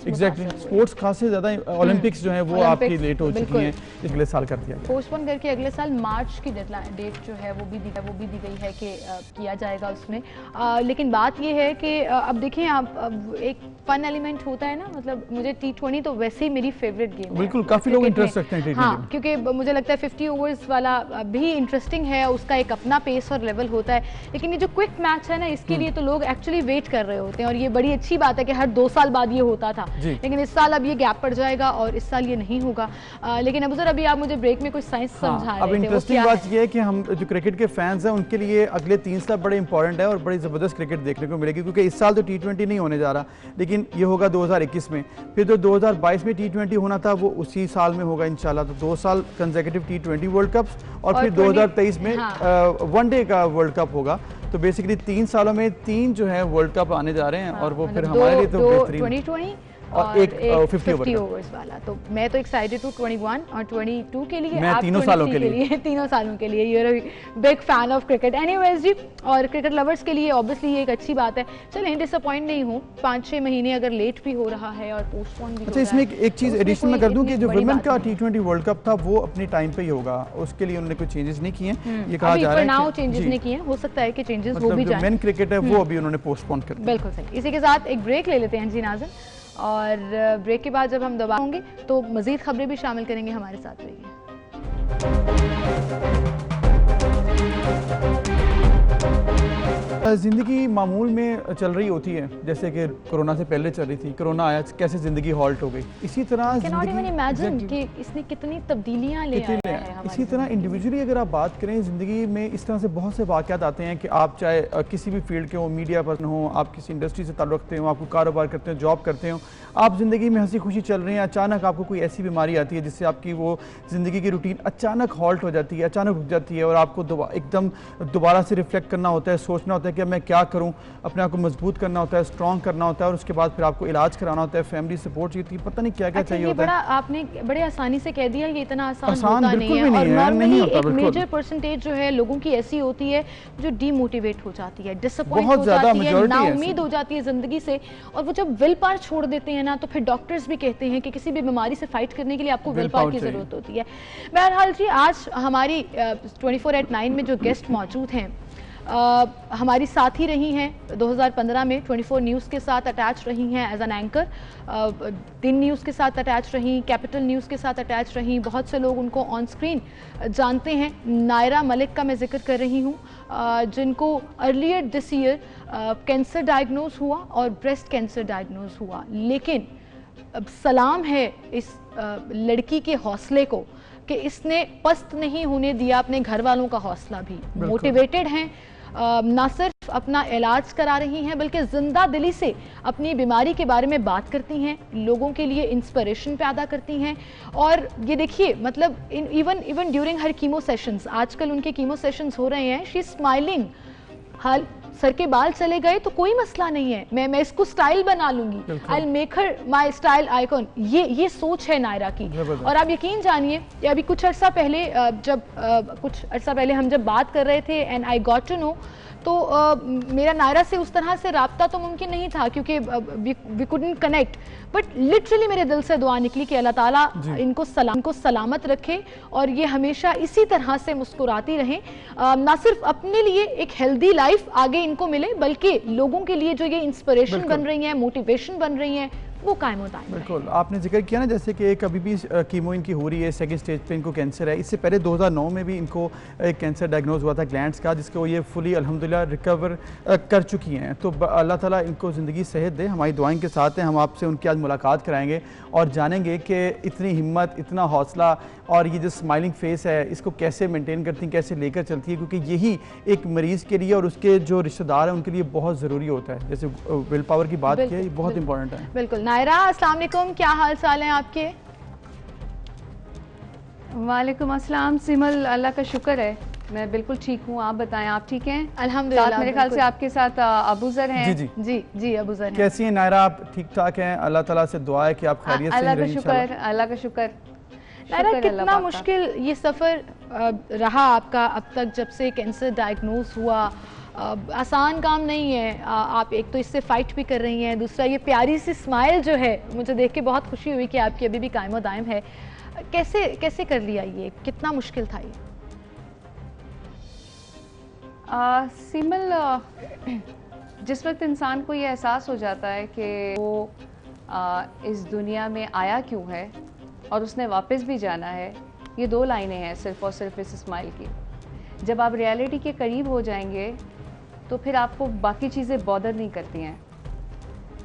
एग्जैक्टली स्पोर्ट्स खासे ज़्यादा ओलंपिक्स जो है वो आपकी लेट हो चुकी हैं, अगले साल कर दिया गया, पोस्टपोन करके अगले साल मार्च की डेट जो है वो भी दी गई है कि किया जाएगा उसमें। लेकिन बात ये है कि अब देखें आप, एक फन एलिमेंट होता है ना, मतलब मुझे T20 तो वैसे ही मेरी फेवरेट गेम है, बिल्कुल काफ़ी लोग इंटरेस्ट रखते हैं T20। हाँ, क्योंकि मुझे लगता है 50 ओवर्स वाला भी इंटरेस्टिंग है, उसका एक अपना पेस और लेवल होता है, लेकिन ये जो क्विक मैच है ना, इसके लिए तो लोग एक्चुअली वेट कर रहे होते हैं, और ये बड़ी अच्छी बात है कि हर 2 साल बाद ये होता था, लेकिन इस साल अब ये गैप पड़ जाएगा और इस साल ये नहीं होगा। लेकिन अब अभी आप मुझे ब्रेक में कुछ साइंस समझा रहे थे। अब इंटरेस्टिंग बात ये है कि हम जो क्रिकेट के फैंस हैं उनके लिए अगले 3 साल बड़े इंपॉर्टेंट है और बड़ी ज़बरदस्त क्रिकेट देखने को मिलेगी, क्योंकि इस साल तो T20 नहीं होने जा रहा, लेकिन ये होगा 2021 में, फिर जो 2022 में T20 होना था वो उसी साल में होगा इंशाल्लाह। तो 2 साल कंसेक्यूटिव T20 वर्ल्ड कप्स और फिर 2023 में वनडे का वर्ल्ड कप होगा। तो बेसिकली 3 सालों में 3 जो है वर्ल्ड कप आने जा रहे हैं, और वो फिर हमारे लिए तो बेहतरीन 2020 और एक 50 ओवर्स वाला। तो मैं तो एक्साइटेड हूँ 21 और 22 के लिए, मैं 3 सालों के लिए तीनों सालों के लिए। You are big fan of cricket anyways जी, और क्रिकेट लवर्स के लिए ऑब्वियसली ये एक अच्छी बात है। चलें, डिसअपॉइंट नहीं हूँ, 5-6 महीने अगर लेट भी हो रहा है और पोस्टपोन भी। अच्छा, इसमें एक चीज़ एडिशनल मैं कर दूं कि जो वुमेन का T20 वर्ल्ड कप था वो अपने टाइम पे ही होगा, उसके लिए उन्होंने कोई चेंजेस नहीं किए हैं, ये कहा जा रहा है चेंजेस नहीं किए, हो सकता है कि चेंजेस वो भी जाए। मेन क्रिकेट है वो अभी उन्होंने पोस्टपोन कर दिया। बिल्कुल सही। इसी के साथ एक ब्रेक ले लेते हैं जी नाज़िन, और ब्रेक के बाद जब हम दोबारा होंगे तो मज़ीद खबरें भी शामिल करेंगे, हमारे साथ रहिए। ज़िंदगी मामूल में चल रही होती है, जैसे कि कोरोना से पहले चल रही थी, कोरोना आया कैसे ज़िंदगी हॉल्ट हो गई, इसी तरह कि इसने कितनी तब्दीलियां ले आया है। इसी तरह इंडिविजुअली अगर आप बात करें ज़िंदगी में, इस तरह से बहुत से वाक़यात आते हैं कि आप चाहे किसी भी फील्ड के हो, मीडिया पर्सन हो, आप किसी इंडस्ट्री से ताल्लुक़ रखते हो, आपको कारोबार करते हो, जॉब करते हो, आप ज़िंदगी में हंसी खुशी चल रही हैं, अचानक आपको कोई ऐसी बीमारी आती है जिससे आपकी वो ज़िंदगी की रूटीन अचानक हॉल्ट हो जाती है, अचानक रुक जाती है, और आपको एकदम दोबारा से रिफ्लेक्ट करना होता है, सोचना होता है कि मैं क्या करूं, अपने आप को मजबूत करना होता है, स्ट्रॉन्ग करना होता है, और उसके बाद फिर आपको इलाज कराना होता है, फैमिली सपोर्ट चाहिए, पता नहीं क्या क्या चाहिए होता है। आपने बड़े आसानी से कह दिया, ये इतना आसान होता नहीं है, और नॉर्मली एक मेजर परसेंटेज जो है लोगों की ऐसी होती है जो डीमोटिवेट हो जाती है, डिसअपॉइंट हो जाती है, नाउम्मीद हो जाती है जिंदगी से, और वो जब विल पावर छोड़ देते हैं ना, तो फिर डॉक्टर्स भी कहते हैं कि किसी भी बीमारी से फाइट करने के लिए आपको विल पावर की जरूरत होती है। बहरहाल जी, आज हमारी 24/9 में जो गेस्ट मौजूद हैं, हमारी साथी रही हैं 2015 में 24 न्यूज़ के साथ अटैच रही हैं एज एन एंकर, दिन न्यूज़ के साथ अटैच रहीं, कैपिटल न्यूज़ के साथ अटैच रहीं, बहुत से लोग उनको ऑन स्क्रीन जानते हैं। नायरा मलिक का मैं जिक्र कर रही हूँ, जिनको earlier this year cancer diagnose हुआ और ब्रेस्ट कैंसर डायग्नोज हुआ, लेकिन अब सलाम है इस लड़की के हौसले को कि इसने पस्त नहीं होने दिया अपने घर वालों का हौसला भी। मोटिवेटेड हैं, ना सिर्फ अपना इलाज करा रही हैं बल्कि जिंदा दिली से अपनी बीमारी के बारे में बात करती हैं, लोगों के लिए इंस्पिरेशन पैदा करती हैं। और ये देखिए, मतलब even during her chemo sessions, आजकल उनके कीमो सेशंस हो रहे हैं, शी स्माइलिंग, हाल सर के बाल चले गए तो कोई मसला नहीं है, मैं इसको स्टाइल बना लूंगी, I will make her my style icon. ये सोच है नायरा की। और आप यकीन जानिए, अभी कुछ अर्सा पहले हम जब बात कर रहे थे and I got to know, तो मेरा नायरा से उस तरह से राब्ता तो मुमकिन नहीं था क्योंकि we couldn't connect, but literally मेरे दिल से दुआ निकली कि अल्लाह ताला इनको सलामत रखे और ये हमेशा इसी तरह से मुस्कुराती रहें, ना सिर्फ अपने लिए एक हेल्दी लाइफ आगे इनको मिले बल्कि लोगों के लिए जो ये इंस्पिरेशन बन रही हैं, मोटिवेशन बन रही हैं, वो कायम होता है। बिल्कुल, आपने जिक्र किया ना जैसे कि एक अभी भी कीमो इनकी हो रही है, सेकंड स्टेज पे इनको कैंसर है। इससे पहले 2009 में भी इनको एक कैंसर डायग्नोज हुआ था ग्लैंड्स का, जिसको ये फुली अल्हम्दुलिल्लाह रिकवर कर चुकी हैं। तो अल्लाह ताला इनको ज़िंदगी सेहत दे, हमारी दुआएं के साथ हैं। हम आपसे उनकी आज मुलाकात कराएंगे और जानेंगे कि इतनी हिम्मत, इतना हौसला और ये जो स्माइलिंग फेस है इसको कैसे मेनटेन करती हैं, कैसे लेकर चलती है, क्योंकि यही एक मरीज़ के लिए और उसके जो रिश्तेदार हैं उनके लिए बहुत ज़रूरी होता है। जैसे विल पावर की बात की है, ये बहुत इंपॉर्टेंट है। बिल्कुल। नायरा, अस्सलाम वालेकुम, क्या हाल चाल हैं आपके? वालेकुम अस्सलाम सिमल, अल्लाह का शुक्र है मैं बिल्कुल ठीक हूँ। आप बताएं, आप ठीक हैं? अल्हम्दुलिल्लाह। मेरे ख्याल से आपके साथ अबूजर हैं। जी जी जी जी अबूजर हैं। कैसी हैं नायरा? आप ठीक ठाक हैं? अल्लाह ताला से दुआ है कि आप खैरियत से रहें। अल्लाह का शुक्र। नायरा, कितना मुश्किल ये सफ़र रहा आपका अब तक, जब से कैंसर डायग्नोज हुआ? आसान काम नहीं है। आप एक तो इससे फाइट भी कर रही हैं, दूसरा ये प्यारी सी स्माइल जो है, मुझे देख के बहुत खुशी हुई कि आपकी अभी भी कायम दायम है। कैसे कैसे कर लिया ये? कितना मुश्किल था ये? सिमल, जिस वक्त इंसान को ये एहसास हो जाता है कि वो इस दुनिया में आया क्यों है और उसने वापस भी जाना है, ये 2 लाइनें हैं सिर्फ और सिर्फ इस स्माइल की। जब आप रियलिटी के करीब हो जाएंगे तो फिर आपको बाकी चीज़ें बॉदर नहीं करती हैं,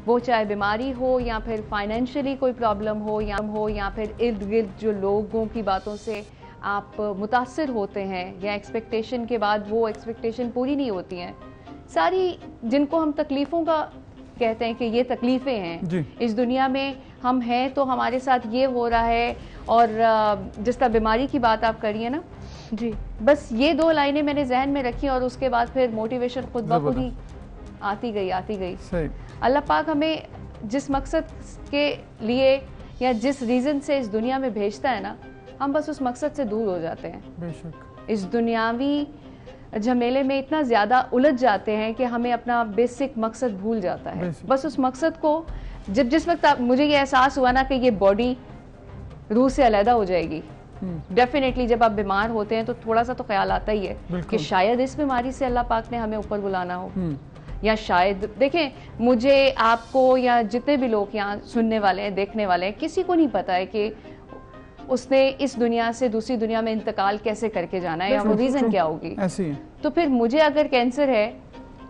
वो चाहे बीमारी हो या फिर फाइनेंशियली कोई प्रॉब्लम हो या फिर इर्द गिर्द जो लोगों की बातों से आप मुतासिर होते हैं या एक्सपेक्टेशन के बाद वो एक्सपेक्टेशन पूरी नहीं होती हैं, सारी जिनको हम तकलीफ़ों का कहते हैं कि ये तकलीफ़ें हैं इस दुनिया में, हम हैं तो हमारे साथ ये हो रहा है। और जिस तरह बीमारी की बात आप करिए ना जी, बस ये 2 लाइनें मैंने जहन में रखी और उसके बाद फिर मोटिवेशन खुद ब खुद ही आती गई। अल्लाह पाक हमें जिस मकसद के लिए या जिस रीज़न से इस दुनिया में भेजता है ना, हम बस उस मकसद से दूर हो जाते हैं। बेशक इस दुनियावी झमेले में इतना ज़्यादा उलझ जाते हैं कि हमें अपना बेसिक मकसद भूल जाता है। बस उस मकसद को जिस वक्त मुझे ये एहसास हुआ ना कि ये बॉडी रूह से अलहदा हो जाएगी, डेफिनेटली जब आप बीमार होते हैं तो थोड़ा सा तो ख्याल आता ही है कि शायद इस बीमारी से अल्लाह पाक ने हमें ऊपर बुलाना हो, या शायद देखें, मुझे, आपको या जितने भी लोग यहाँ सुनने वाले हैं, देखने वाले हैं, किसी को नहीं पता है कि उसने इस दुनिया से दूसरी दुनिया में इंतकाल कैसे करके जाना है या वो रीज़न क्या होगी। तो फिर मुझे अगर कैंसर है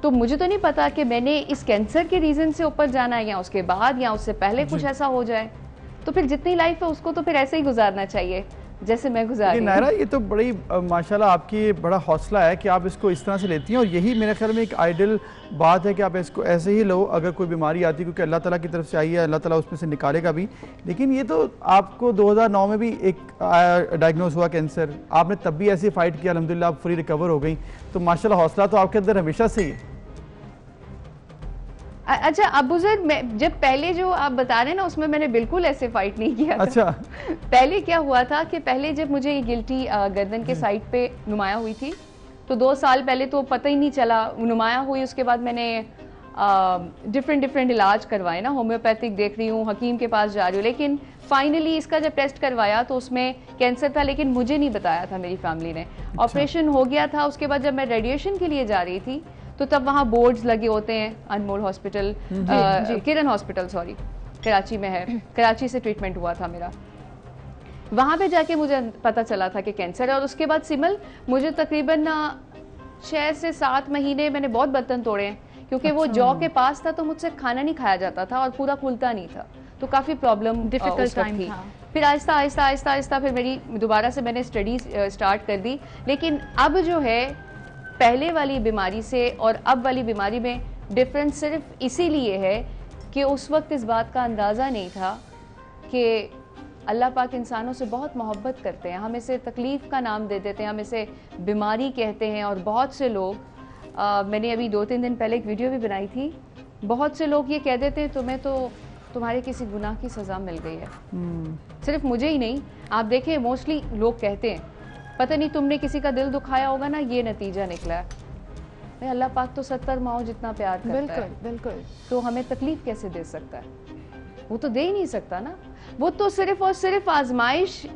तो मुझे तो नहीं पता कि मैंने इस कैंसर के रीज़न से ऊपर जाना है या उसके बाद या उससे पहले कुछ ऐसा हो जाए। तो फिर जितनी लाइफ है उसको तो फिर ऐसे ही गुजारना चाहिए जैसे मैं गुजार रही हूं। नायरा, ये तो बड़ी माशाल्लाह आपकी बड़ा हौसला है कि आप इसको इस तरह से लेती हैं, और यही मेरे ख्याल में एक आइडियल बात है कि आप इसको ऐसे ही लो। अगर कोई बीमारी आती है, क्योंकि अल्लाह ताला की तरफ से आई है, अल्लाह ताला उसमें से निकालेगा भी। लेकिन ये तो आपको 2009 में भी एक डायग्नोज हुआ कैंसर, आपने तब भी ऐसे फाइट किया, अल्हम्दुलिल्लाह आप फुली रिकवर हो गई। तो माशाल्लाह हौसला तो आपके अंदर हमेशा से ही है। अच्छा अबूजर, मैं जब पहले जो आप बता रहे हैं ना, उसमें मैंने बिल्कुल ऐसे फाइट नहीं किया था। अच्छा। पहले क्या हुआ था कि पहले जब मुझे ये गिल्टी गर्दन के साइड पे नुमाया हुई थी, तो 2 साल पहले तो पता ही नहीं चला नुमाया हुई। उसके बाद मैंने डिफरेंट इलाज करवाए ना, होम्योपैथिक देख रही हूँ, हकीम के पास जा रही हूँ, लेकिन फाइनली इसका जब टेस्ट करवाया तो उसमें कैंसर था, लेकिन मुझे नहीं बताया था, मेरी फैमिली ने। ऑपरेशन हो गया था। उसके बाद जब मैं रेडिएशन के लिए जा रही थी तो तब वहाँ बोर्ड्स लगे होते हैं, अनमोल हॉस्पिटल, किरण हॉस्पिटल सॉरी, कराची में है, कराची से ट्रीटमेंट हुआ था मेरा। वहाँ पे जाके मुझे पता चला था कि कैंसर है। और उसके बाद सिमल, मुझे तकरीबन 6 से 7 महीने मैंने बहुत बर्तन तोड़े हैं, क्योंकि वो जॉ के पास था तो मुझसे खाना नहीं खाया जाता था और पूरा खुलता नहीं था, तो काफ़ी प्रॉब्लम डिफिकल्ट टाइम थी। फिर आहिस्ता आहिस्ता फिर मेरी दोबारा से मैंने स्टडी स्टार्ट कर दी। लेकिन अब जो है, पहले वाली बीमारी से और अब वाली बीमारी में डिफरेंस सिर्फ इसीलिए है कि उस वक्त इस बात का अंदाज़ा नहीं था कि अल्लाह पाक इंसानों से बहुत मोहब्बत करते हैं। हम इसे तकलीफ़ का नाम दे देते हैं, हम इसे बीमारी कहते हैं। और बहुत से लोग, मैंने अभी 2-3 दिन पहले एक वीडियो भी बनाई थी, बहुत से लोग ये कह देते हैं तुम्हें तो तुम्हारे किसी गुनाह की सज़ा मिल गई है। सिर्फ मुझे ही नहीं, आप देखें मोस्टली लोग कहते हैं, पता नहीं तुमने किसी का दिल दुखाया होगा ना, ये नतीजा निकला है। भाई अल्लाह पाक तो 70 माओ जितना प्यार करता है, बिल्कुल, तो हमें तकलीफ कैसे दे सकता है? वो तो दे ही नहीं सकता ना। वो तो सिर्फ और सिर्फ आजमाइश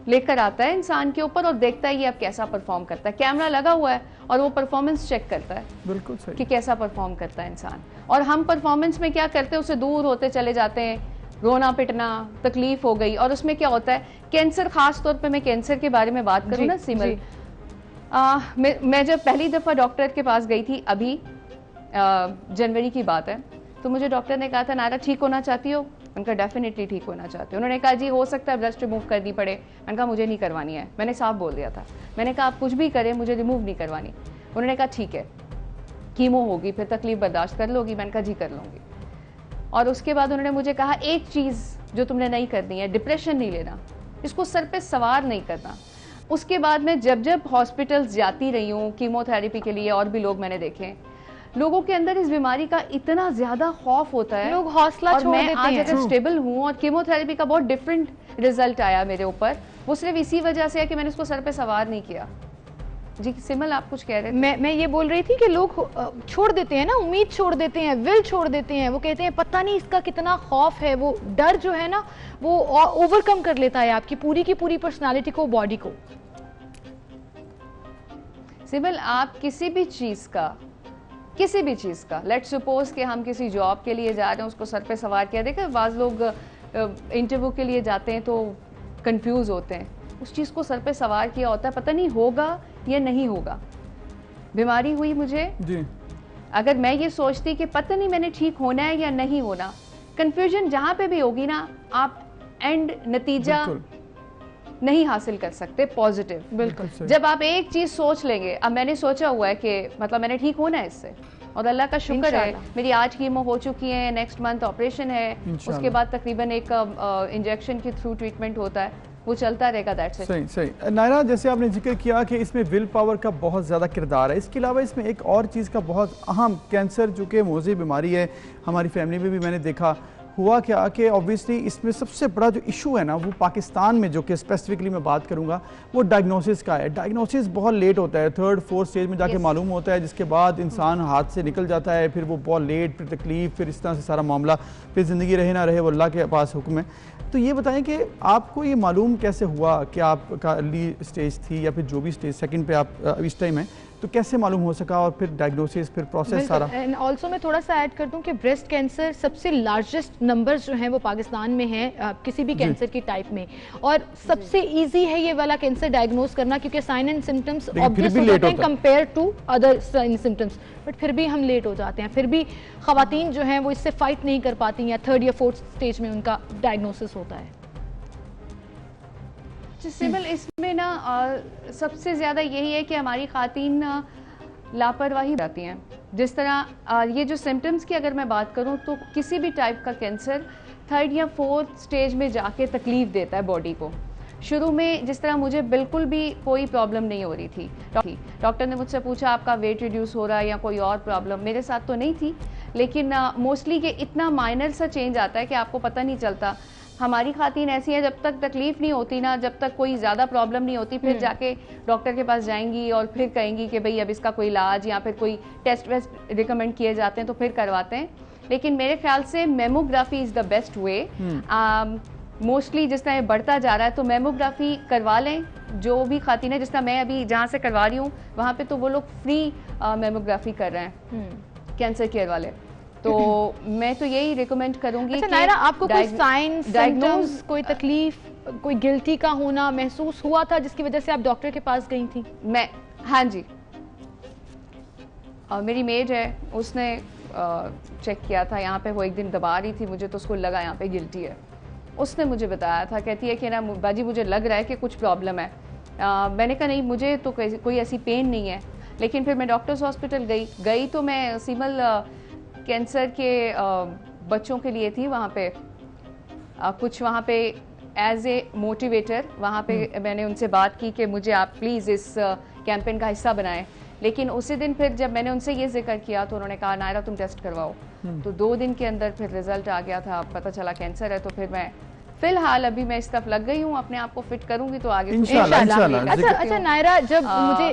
लेकर आता है इंसान के ऊपर और देखता है ये अब कैसा परफॉर्म करता है। कैमरा लगा हुआ है और वो परफॉर्मेंस चेक करता है, बिल्कुल सही, कि कैसा परफॉर्म करता है इंसान। और हम परफॉर्मेंस में क्या करते हैं, उससे दूर होते चले जाते हैं, रोना पिटना, तकलीफ हो गई। और उसमें क्या होता है, कैंसर, खास तौर पे मैं कैंसर के बारे में बात करूँ ना सिमल, मैं जब पहली दफ़ा डॉक्टर के पास गई थी, अभी जनवरी की बात है, तो मुझे डॉक्टर ने कहा था, नायरा ठीक होना चाहती हो? उनका डेफिनेटली ठीक होना चाहती हूँ। उन्होंने कहा जी हो सकता है ब्रेस्ट रिमूव करनी पड़े। मैंने कहा मुझे नहीं करवानी है, मैंने साफ बोल दिया था। मैंने कहा आप कुछ भी करें, मुझे रिमूव नहीं करवानी। उन्होंने कहा ठीक है, कीमो होगी, फिर तकलीफ बर्दाश्त कर लोगी? मैंने कहा जी कर लूँगी। और उसके बाद उन्होंने मुझे कहा एक चीज़ जो तुमने नहीं करनी है, डिप्रेशन नहीं लेना, इसको सर पे सवार नहीं करना। उसके बाद मैं जब हॉस्पिटल्स जाती रही हूँ कीमोथेरेपी के लिए, और भी लोग मैंने देखे, लोगों के अंदर इस बीमारी का इतना ज्यादा खौफ होता है, लोग हौसला और छोड़ मैं देते आज हैं। अगर स्टेबल हूँ और कीमोथेरेपी का बहुत डिफरेंट रिजल्ट आया मेरे ऊपर, वो सिर्फ इसी वजह से है कि मैंने उसको सर पे सवार नहीं किया। जी सिमल, आप कुछ कह रहे थे? मैं ये बोल रही थी कि लोग छोड़ देते हैं ना, उम्मीद छोड़ देते हैं, विल छोड़ देते हैं। वो कहते हैं पता नहीं इसका कितना खौफ है, वो डर जो है ना वो ओवरकम कर लेता है आपकी पूरी की पूरी पर्सनालिटी को, बॉडी को। सिमल, आप किसी भी चीज का लेट्स सपोज कि हम किसी जॉब के लिए जा रहे हैं, उसको सर पे सवार किया। देखा, बाज लोग इंटरव्यू के लिए जाते हैं तो कंफ्यूज होते हैं, उस चीज़ को सर पे सवार किया होता है, पता नहीं होगा या नहीं होगा। बीमारी हुई मुझे जी, अगर मैं ये सोचती कि पता नहीं मैंने ठीक होना है या नहीं होना, कंफ्यूजन जहाँ पे भी होगी ना, आप एंड नतीजा नहीं हासिल कर सकते पॉजिटिव। बिल्कुल। जब आप एक चीज सोच लेंगे, अब मैंने सोचा हुआ है कि मतलब मैंने ठीक होना है इससे, और अल्लाह का शुक्र है मेरी आज कीमो हो चुकी है, नेक्स्ट मंथ ऑपरेशन है, उसके बाद तकरीबन एक इंजेक्शन के थ्रू ट्रीटमेंट होता है, वो चलता रहेगा। That's it. सही। नायरा, जैसे आपने जिक्र किया कि इसमें विल पावर का बहुत ज़्यादा किरदार है, इसके अलावा इसमें एक और चीज़ का बहुत अहम, कैंसर जो कि मोज़ी बीमारी है, हमारी फैमिली में भी मैंने देखा, हुआ क्या कि ऑब्वियसली इसमें सबसे बड़ा जो इशू है ना वो पाकिस्तान में, जो कि स्पेसिफिकली मैं बात करूंगा, वो डायग्नोसिस का है। डायग्नोसिस बहुत लेट होता है, 3rd 4th स्टेज में जाके मालूम होता है, जिसके बाद इंसान हाथ से निकल जाता है, फिर वो बहुत लेट, फिर तकलीफ, फिर इस तरह से सारा मामला, फिर ज़िंदगी रहे ना रहे वो अल्लाह के पास हुक्म है। तो ये बताएं कि आपको ये मालूम कैसे हुआ कि आपका अर्ली स्टेज थी या फिर जो भी स्टेज 2nd पे आप इस टाइम है, तो कैसे मालूम हो सका, और फिर डायग्नोसिस, फिर प्रोसेस सारा। एंड ऑल्सो मैं थोड़ा सा ऐड कर दूं कि ब्रेस्ट कैंसर सबसे लार्जेस्ट नंबर्स जो हैं वो पाकिस्तान में हैं किसी भी कैंसर की टाइप में, और सबसे इजी है ये वाला कैंसर डायग्नोज करना, क्योंकि साइन एंड सिम्टम्स ऑब्वियस हो जाते हैं compare to other sign symptoms, but फिर भी हम लेट हो जाते हैं, फिर भी खवातीन जो हैं वो इससे फाइट नहीं कर पाती, या 3rd या 4th स्टेज में उनका डायग्नोसिस होता है। सिमल, इसमें ना सबसे ज़्यादा यही है कि हमारी खातीन लापरवाही जाती हैं। जिस तरह ये जो सिम्टम्स की अगर मैं बात करूं, तो किसी भी टाइप का कैंसर 3rd या 4th स्टेज में जाके तकलीफ देता है बॉडी को। शुरू में जिस तरह मुझे बिल्कुल भी कोई प्रॉब्लम नहीं हो रही थी, डॉक्टर ने मुझसे पूछा आपका वेट रिड्यूस हो रहा है या कोई और प्रॉब्लम, मेरे साथ तो नहीं थी, लेकिन मोस्टली कि इतना माइनर सा चेंज आता है कि आपको पता नहीं चलता। हमारी खातीन ऐसी है, जब तक तकलीफ नहीं होती ना, जब तक कोई ज़्यादा प्रॉब्लम नहीं होती, फिर जाके डॉक्टर के पास जाएंगी और फिर कहेंगी कि भाई अब इसका कोई इलाज या फिर कोई टेस्ट वेस्ट रिकमेंड किए जाते हैं तो फिर करवाते हैं। लेकिन मेरे ख्याल से mammography is the best way. Mostly जिस तरह बढ़ता जा रहा है तो मेमोग्राफी करवा लें जो भी खातीन है। जिस तरह मैं अभी जहाँ से करवा रही हूँ वहाँ पे तो वो लोग फ्री मेमोग्राफी कर रहे हैं कैंसर केयर वाले, तो मैं तो यही रिकमेंड करूंगी। अच्छा नायरा, आपको कोई साइन सिम्टम्स, कोई तकलीफ, कोई गिल्टी का होना महसूस हुआ था जिसकी वजह से आप डॉक्टर के पास गई थी? हाँ जी, मेरी मेड है, उसने चेक किया था यहाँ पे, वो एक दिन दबा रही थी मुझे तो उसको लगा यहाँ पे गिल्टी है। उसने मुझे बताया था, कहती है कि ना बाजी मुझे लग रहा है कि कुछ प्रॉब्लम है। मैंने कहा नहीं, मुझे तो कोई ऐसी पेन नहीं है। लेकिन फिर मैं डॉक्टर्स हॉस्पिटल गई तो मैं सिमल कैंसर के बच्चों के लिए थी वहाँ पे, कुछ वहाँ पे एज ए मोटिवेटर वहाँ पे मैंने उनसे बात की कि मुझे आप प्लीज़ इस कैंपेन का हिस्सा बनाएं। लेकिन उसी दिन फिर जब मैंने उनसे ये जिक्र किया तो उन्होंने कहा नायरा तुम टेस्ट करवाओ। तो 2 दिन के अंदर फिर रिजल्ट आ गया था, पता चला कैंसर है। तो फिर मैं फिलहाल अभी मैं इस तरफ लग गई हूँ, अपने आप को फिट करूंगी तो आगे इंशाल्लाह। अच्छा नायरा, जब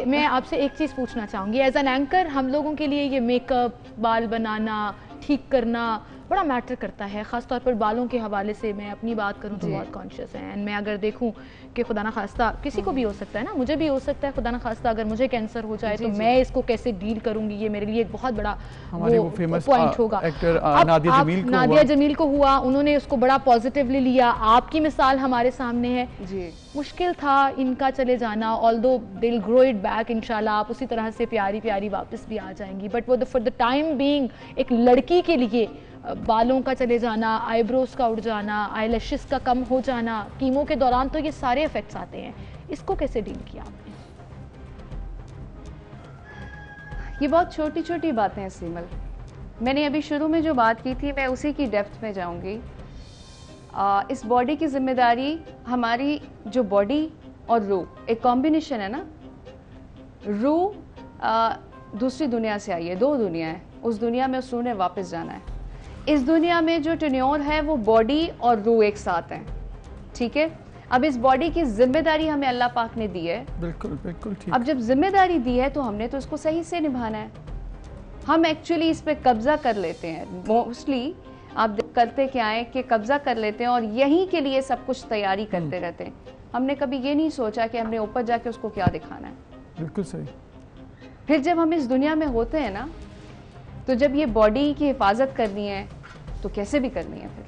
मैं आपसे एक चीज़ पूछना चाहूँगी, एज एन एंकर हम लोगों के लिए ये मेकअप, बाल बनाना, ठीक करना बड़ा मैटर करता है, ख़ासतौर पर बालों के हवाले से मैं अपनी बात करूँ तो बहुत कॉन्शियस है। एंड मैं अगर देखूँ कि खुदा ना खास्ता किसी को भी हो सकता है ना, मुझे भी हो सकता है, खुदा ना खास्ता अगर मुझे कैंसर हो जाए तो मैं इसको कैसे डील करूँगी, ये मेरे लिए एक बहुत बड़ा वो पॉइंट होगा। नादिया जमील को हुआ, उन्होंने उसको बड़ा पॉजिटिवली लिया, आपकी मिसाल हमारे सामने है। जी मुश्किल था इनका चले जाना, although they will grow it back इंशाल्लाह, आप उसी तरह से प्यारी प्यारी वापस भी आ जाएंगी। बट वो फॉर द टाइम बीइंग एक लड़की के लिए बालों का चले जाना, आईब्रोज का उड़ जाना, आईलैशेस का कम हो जाना, कीमो के दौरान तो ये सारे इफेक्ट्स आते हैं, इसको कैसे डील किया आपने? ये बहुत छोटी छोटी बातें हैं सिमल। मैंने अभी शुरू में जो बात की थी मैं उसी की डेप्थ में जाऊंगी। इस बॉडी की जिम्मेदारी, हमारी जो बॉडी और रूह एक कॉम्बिनेशन है ना, रूह दूसरी दुनिया से आई है, 2 दुनिया है, उस दुनिया में उस रूह ने वापस जाना है। इस दुनिया में जो टेन्योर है वो बॉडी और रूह एक साथ हैं, ठीक है। अब इस बॉडी की जिम्मेदारी हमें अल्लाह पाक ने दी है। बिल्कुल बिल्कुल ठीक। अब जब जिम्मेदारी दी है तो हमने तो उसको सही से निभाना है। हम एक्चुअली इस पे कब्जा कर लेते हैं, मोस्टली आप करते क्या है कि कब्जा कर लेते हैं और यहीं के लिए सब कुछ तैयारी करते रहते हैं। हमने कभी ये नहीं सोचा कि हमने ऊपर जाके उसको क्या दिखाना है। बिल्कुल सही। फिर जब हम इस दुनिया में होते हैं ना, तो जब ये बॉडी की हिफाजत करनी है तो कैसे भी करनी है फिर,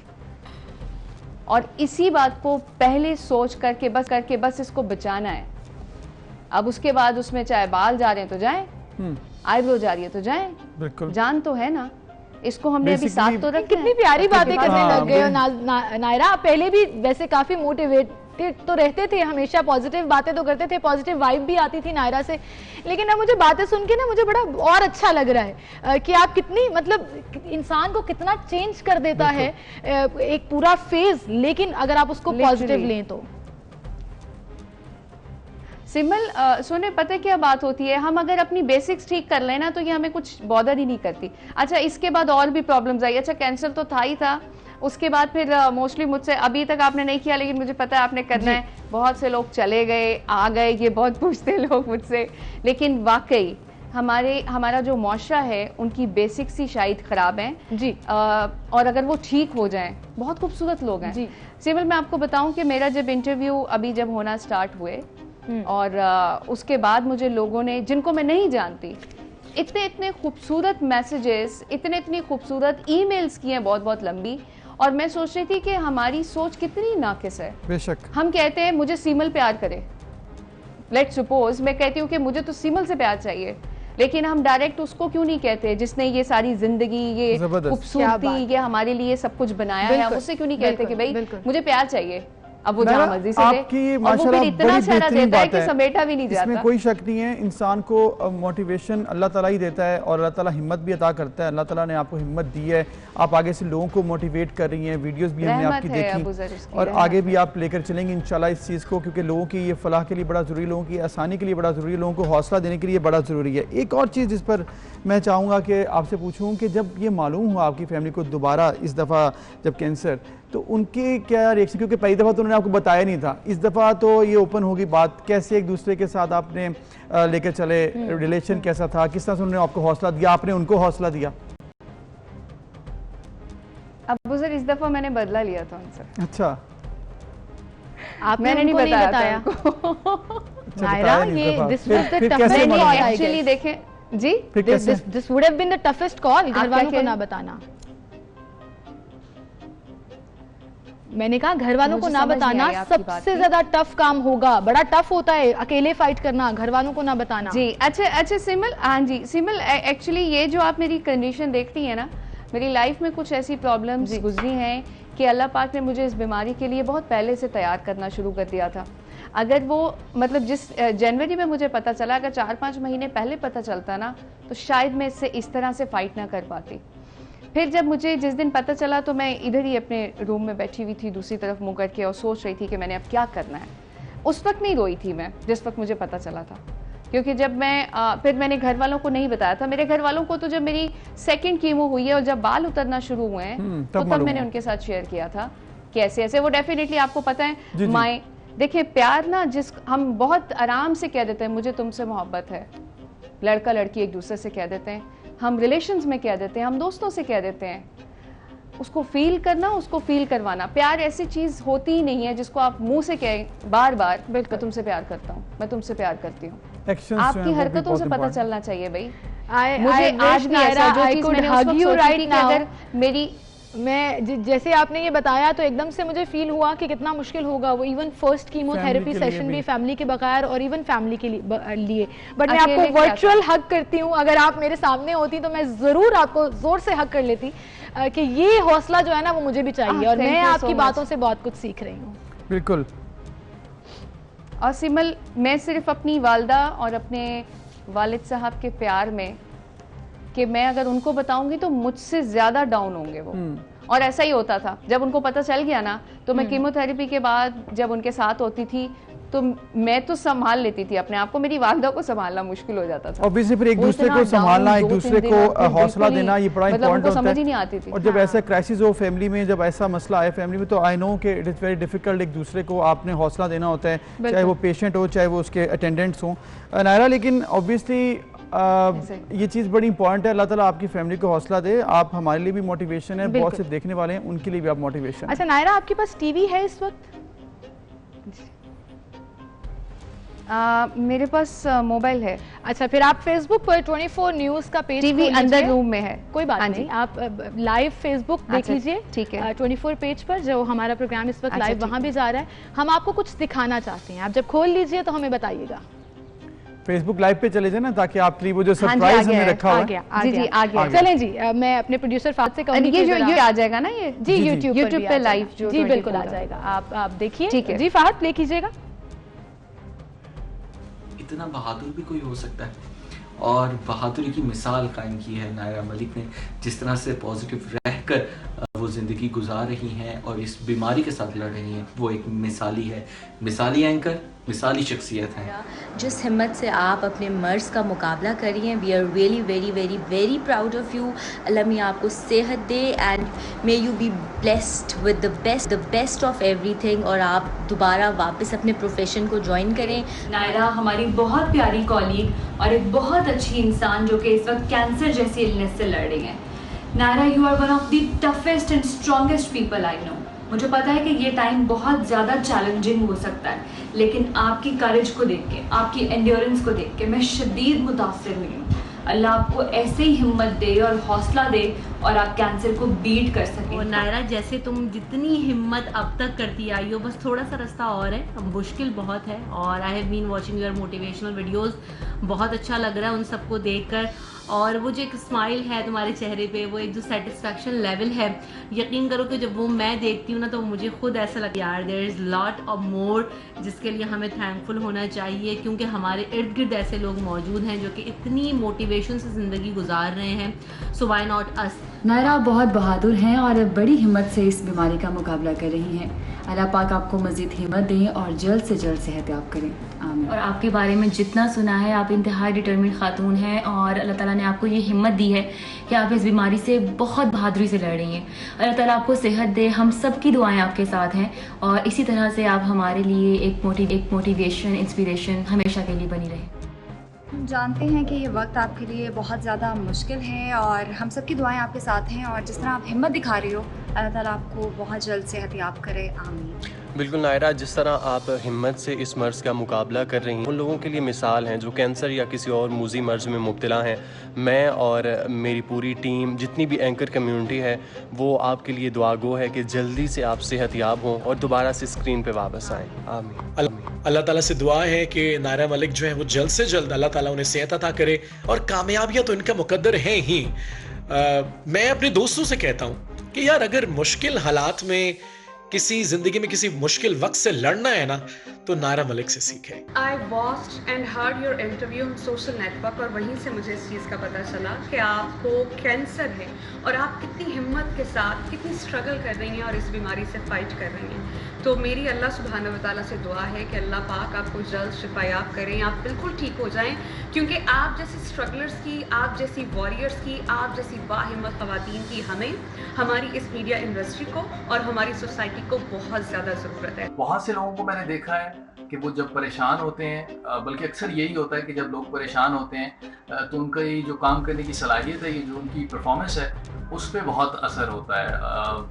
और इसी बात को पहले सोच करके बस इसको बचाना है। अब उसके बाद उसमें चाहे बाल जा रहे हैं तो जाएं, आईब्रो जा रही है तो जाएं, बिल्कुल जान तो है ना। इसको हमने अभी साथ तो रखा। कितनी प्यारी बातें करने लग गए हो नायरा। पहले भी वैसे काफी मोटिवेटेड तो रहते थे, हमेशा पॉजिटिव बातें तो करते थे, पॉजिटिव वाइब भी आती थी नायरा से, लेकिन अब मुझे बातें सुन के ना मुझे बड़ा और अच्छा लग रहा है कि आप कितनी मतलब इंसान को कितना चेंज कर देता है एक पूरा फेज, लेकिन अगर आप उसको पॉजिटिव लें तो। सिमल सुने, पता क्या बात होती है, हम अगर अपनी बेसिक्स ठीक कर लेना तो ये हमें कुछ बॉदर ही नहीं करती। अच्छा, इसके बाद और भी प्रॉब्लम्स आई। अच्छा, कैंसर तो था ही था, उसके बाद फिर मोस्टली मुझसे अभी तक आपने नहीं किया, लेकिन मुझे पता है आपने करना है। बहुत से लोग चले गए आ गए, ये बहुत पूछते लोग मुझसे, लेकिन वाकई हमारा जो मुआशरा है उनकी बेसिक्स ही शायद ख़राब हैं जी। और अगर वो ठीक हो जाएं, बहुत खूबसूरत लोग हैं जी। सिमल, मैं आपको बताऊं कि मेरा जब इंटरव्यू अभी जब होना स्टार्ट हुए और उसके बाद मुझे लोगों ने, जिनको मैं नहीं जानती, इतने खूबसूरत मैसेजेस, इतनी खूबसूरत ईमेल्स किए हैं, बहुत बहुत लंबी। और मैं सोच रही थी कि हमारी सोच कितनी नाकिस है। बेशक हम कहते हैं मुझे सीमल प्यार करे, लेट्स सपोज मैं कहती हूँ कि मुझे तो सीमल से प्यार चाहिए, लेकिन हम डायरेक्ट उसको क्यों नहीं कहते जिसने ये सारी जिंदगी, ये खूबसूरती, ये हमारे लिए सब कुछ बनाया है, हम उससे क्यों नहीं कहते कि भाई मुझे प्यार चाहिए। अब वो जहाँ मर्जी से आपकी माशाल्लाह इतना सारा देता है कि समेटा भी नहीं जाता। इसमें कोई शक नहीं है, इंसान को मोटिवेशन अल्लाह ताला ही देता है और अल्लाह ताला हिम्मत भी अता करता है। अल्लाह ताला ने आपको हिम्मत दी है, आप आगे से लोगों को मोटिवेट कर रही हैं। वीडियोस भी हमने आपकी देखी और आगे भी आप लेकर चलेंगे इंशाल्लाह इस चीज़ को, क्योंकि लोगों की ये फलाह के लिए बड़ा ज़रूरी, लोगों की आसानी के लिए बड़ा ज़रूरी, लोगों को हौसला देने के लिए बड़ा ज़रूरी है। एक और चीज़ जिस पर मैं चाहूँगा कि आपसे पूछूँ कि जब ये मालूम हुआ आपकी फैमिली को दोबारा इस दफ़ा जब कैंसर, तो उनके क्या रिएक्शन, क्योंकि पहली दफ़ा तो उन्होंने आपको बताया नहीं था, इस दफ़ा तो ये ओपन होगी बात, कैसे एक दूसरे के साथ आपने लेकर चले, रिलेशन कैसा था, किस तरह से उन्होंने आपको हौसला दिया, आपने उनको हौसला दिया? अब सर इस दफ़ा मैंने बदला लिया था उनसे। अच्छा, मैंने नहीं बताया नायरा, ये this was the toughest call actually. देखें जी, this would have been the toughest call, घर वालों को ना बताना। मैंने कहा घर वालों को ना बताना सबसे ज्यादा टफ काम होगा, बड़ा टफ होता है अकेले फाइट करना, घर वालों को ना बताना जी। अच्छा सिमल, हाँ जी सिमल, एक्चुअली ये जो आप मेरी कंडीशन देखती है ना, मेरी लाइफ में कुछ ऐसी प्रॉब्लम्स गुजरी हैं कि अल्लाह पाक ने मुझे इस बीमारी के लिए बहुत पहले से तैयार करना शुरू कर दिया था। अगर वो मतलब जिस जनवरी में मुझे पता चला, अगर 4-5 महीने पहले पता चलता ना, तो शायद मैं इससे इस तरह से फाइट ना कर पाती। फिर जब मुझे जिस दिन पता चला तो मैं इधर ही अपने रूम में बैठी हुई थी, दूसरी तरफ मुंह करके, और सोच रही थी कि मैंने अब क्या करना है। उस वक्त नहीं रोई थी मैं जिस वक्त मुझे पता चला था, क्योंकि जब मैं फिर मैंने घर वालों को नहीं बताया था। मेरे घर वालों को तो जब मेरी सेकंड कीमो हुई है और जब बाल उतरना शुरू हुए हैं तो तब मैंने उनके साथ शेयर किया था कि ऐसे ऐसे। वो डेफिनेटली आपको पता है माए, देखिए प्यार ना, जिस हम बहुत आराम से कह देते हैं मुझे तुमसे मोहब्बत है, लड़का लड़की एक दूसरे से कह देते हैं, हम रिलेशंस में कह देते हैं, हम दोस्तों से कह देते हैं। उसको फील करना, उसको फील करवाना, प्यार ऐसी चीज होती ही नहीं है जिसको आप मुंह से कहें बार बार मैं तुमसे प्यार करता हूँ, मैं तुमसे प्यार करती हूँ। आपकी हरकतों से पता चलना चाहिए भाई। मुझे आज भी ऐसा जो चीज मैंने उस वक्त सोची थी कि अगर मेरी, मैं जैसे आपने ये बताया तो एकदम से मुझे फील हुआ कि कितना मुश्किल होगा वो, इवन फर्स्ट कीमोथेरेपी सेशन भी फैमिली के बगैर और इवन फैमिली के लिए। बट मैं आपको वर्चुअल हक करती हूँ, अगर आप मेरे सामने होती तो मैं जरूर आपको जोर से हक कर लेती कि ये हौसला जो है ना वो मुझे भी चाहिए, और मैं आपकी बातों से बहुत कुछ सीख रही हूँ। बिल्कुल। और सिमल, मैं सिर्फ अपनी वालदा और अपने वालिद साहब के प्यार में, कि मैं अगर उनको बताऊंगी तो मुझसे ज्यादा डाउन होंगे वो, और ऐसा ही होता था। जब उनको पता चल गया ना, तो मैं कीमोथेरेपी के बाद जब उनके साथ होती थी तो मैं तो संभाल लेती थी अपने आप को, मेरी वालदा को संभालना मुश्किल हो जाता था। ऑब्वियसली फिर एक दूसरे को संभालना, एक दूसरे को हौसला देना, ये बड़ा इंपॉर्टेंट होता है। समझ ही नहीं आती थी। और जब ऐसा क्राइसिस हो फैमिली में, जब ऐसा मसला आए फैमिली में, तो आई नो कि इट इज़ वेरी डिफिकल्ट। एक दूसरे को आपने हौसला देना होता है, चाहे वो पेशेंट हो, चाहे वो उसके अटेंडेंट्स हों। नायरा, लेकिन ऑब्वियसली ये चीज़ बड़ी इंपॉर्टेंट है, अल्लाह ताला आपकी फैमिली को हौसला दे। आप हमारे लिए भी मोटिवेशन है, बहुत से देखने वाले हैं उनके लिए भी आप मोटिवेशन। अच्छा नायरा, आपके पास टीवी है इस वक्त? मेरे पास मोबाइल है। अच्छा, फिर आप फेसबुक पर 24 न्यूज़ का पेज, टीवी अंदर रूम में है, कोई बात नहीं, आप लाइव फेसबुक देख लीजिए, ठीक है। 24 पेज पर जो हमारा प्रोग्राम इस वक्त लाइव वहाँ भी जा रहा है। हम आपको कुछ दिखाना चाहते हैं, आप जब खोल लीजिए तो हमें बताइएगा। फेसबुक लाइव पे चले जाए ना, ताकि आपके लिए वो जो सरप्राइज हमने रखा हुआ है। जी आ गया। चलें जी, मैं अपने प्रोड्यूसर फाद से कहूँगी ये आ जाएगा ना, ये जी यूट्यूब पे लाइव, जी बिल्कुल आ जाएगा। आप देखिए, ठीक है जी फाद प्ले कीजिएगा। इतना बहादुर भी कोई हो सकता है, और बहादुरी की मिसाल कायम की है नायरा मलिक ने। जिस तरह से पॉजिटिव रहकर वो ज़िंदगी गुजार रही हैं और इस बीमारी के साथ लड़ रही हैं, वो एक मिसाली है, मिसाली एंकर, मिसाली शख्सियत है। जिस हिम्मत से आप अपने मर्ज़ का मुकाबला कर रही हैं, we are really very very very proud of you. Allah मियां आपको सेहत दे and may you be blessed with the best of everything, और आप दोबारा वापस अपने प्रोफेशन को ज्वाइन करें। नायरा हमारी बहुत प्यारी कॉलीग और एक बहुत अच्छी इंसान जो कि इस वक्त कैंसर जैसी इलनेस से लड़ रही हैं। Naira, you are one of the toughest and strongest people I know. मुझे पता है कि ये टाइम बहुत ज़्यादा चैलेंजिंग हो सकता है, लेकिन आपकी करेज को देख के, आपकी एंड्योरेंस को देख के मैं शदीद मुतासिर हुई हूँ। अल्लाह आपको ऐसे ही हिम्मत दे और हौसला दे और आप कैंसर को बीट कर सकें। और नायरा, जैसे तुम जितनी हिम्मत अब तक करती आई हो, बस थोड़ा सा रास्ता और है, मुश्किल बहुत है। और I have been watching your motivational videos, बहुत अच्छा लग रहा है उन सबको देखकर। और वो जो एक स्माइल है तुम्हारे चेहरे पे, वो एक जो सेटिस्फैक्शन लेवल है, यकीन करो कि जब वो मैं देखती हूँ ना, तो मुझे खुद ऐसा लगता है यार there is lot of more, जिसके लिए हमें थैंकफुल होना चाहिए, क्योंकि हमारे इर्द गिर्द ऐसे लोग मौजूद हैं जो कि इतनी मोटिवेशन से ज़िंदगी गुजार रहे हैं। So why not us. Naira बहुत बहादुर हैं और बड़ी हिम्मत से इस बीमारी का मुकाबला कर रही हैं। अल्लाह पाक आपको मज़ीद हिम्मत दें और जल्द से जल्द सेहतयाब करें, आमीन। और आपके बारे में जितना सुना है, आप इंतहाई डिटर्मिन्ड खातून हैं और अल्लाह ताला ने आपको ये हिम्मत दी है कि आप इस बीमारी से बहुत बहादुरी से लड़ रही हैं। अल्लाह ताला आपको सेहत दे, हम सब की दुआएं आपके साथ हैं, और इसी तरह से आप हमारे लिए एक मोटिवेशन, इंस्पिरेशन हमेशा के लिए बनी रहे। हम जानते हैं कि ये वक्त आपके लिए बहुत ज़्यादा मुश्किल है और हम सब की दुआएं आपके साथ हैं, और जिस तरह आप हिम्मत दिखा रही हो, अल्लाह ताला आपको बहुत जल्द सेहतयाब करे, आमीन। बिल्कुल नायरा, जिस तरह आप हिम्मत से इस मर्ज़ का मुकाबला कर रही हैं, उन लोगों के लिए मिसाल हैं जो कैंसर या किसी और मूजी मर्ज़ में मुब्तला हैं। मैं और मेरी पूरी टीम, जितनी भी एंकर कम्युनिटी है, वो आपके लिए दुआगो है कि जल्दी से आप सेहतयाब हों और दोबारा से स्क्रीन पे वापस आएँ, आमीन। अल्लाह ताला से दुआ है कि नायरा मलिक जो है वो जल्द से जल्द अल्लाह ताला उन्हें सेहत अता करे, और कामयाबियाँ तो इनका मुकद्दर हैं ही। मैं अपने दोस्तों से कहता हूँ कि यार, अगर मुश्किल हालात में किसी जिंदगी में किसी मुश्किल वक्त से लड़ना है ना, तो नायरा मलिक से सीखे। I watched and heard your interview on social network, और वहीं से मुझे इस चीज़ का पता चला कि आपको कैंसर है और आप कितनी हिम्मत के साथ कितनी स्ट्रगल कर रही हैं और इस बीमारी से फाइट कर रही हैं। तो मेरी अल्लाह सुब्हानहू व तआला से दुआ है कि अल्लाह पाक आपको जल्द शिफायाब करें, आप बिल्कुल ठीक हो जाएं, क्योंकि आप जैसे स्ट्रगलर्स की, आप जैसी वॉरियर्स की, आप जैसी बाहिम्मत ख़वातीन की हमें, हमारी इस मीडिया इंडस्ट्री को और हमारी सोसाइटी को बहुत ज़्यादा ज़रूरत है। बहुत से लोगों को मैंने देखा है कि वो जब परेशान होते हैं, बल्कि अक्सर यही होता है कि जब लोग परेशान होते हैं तो उनका ये जो काम करने की सलाहियत है, ये जो उनकी परफॉर्मेंस है, उस पर बहुत असर होता है।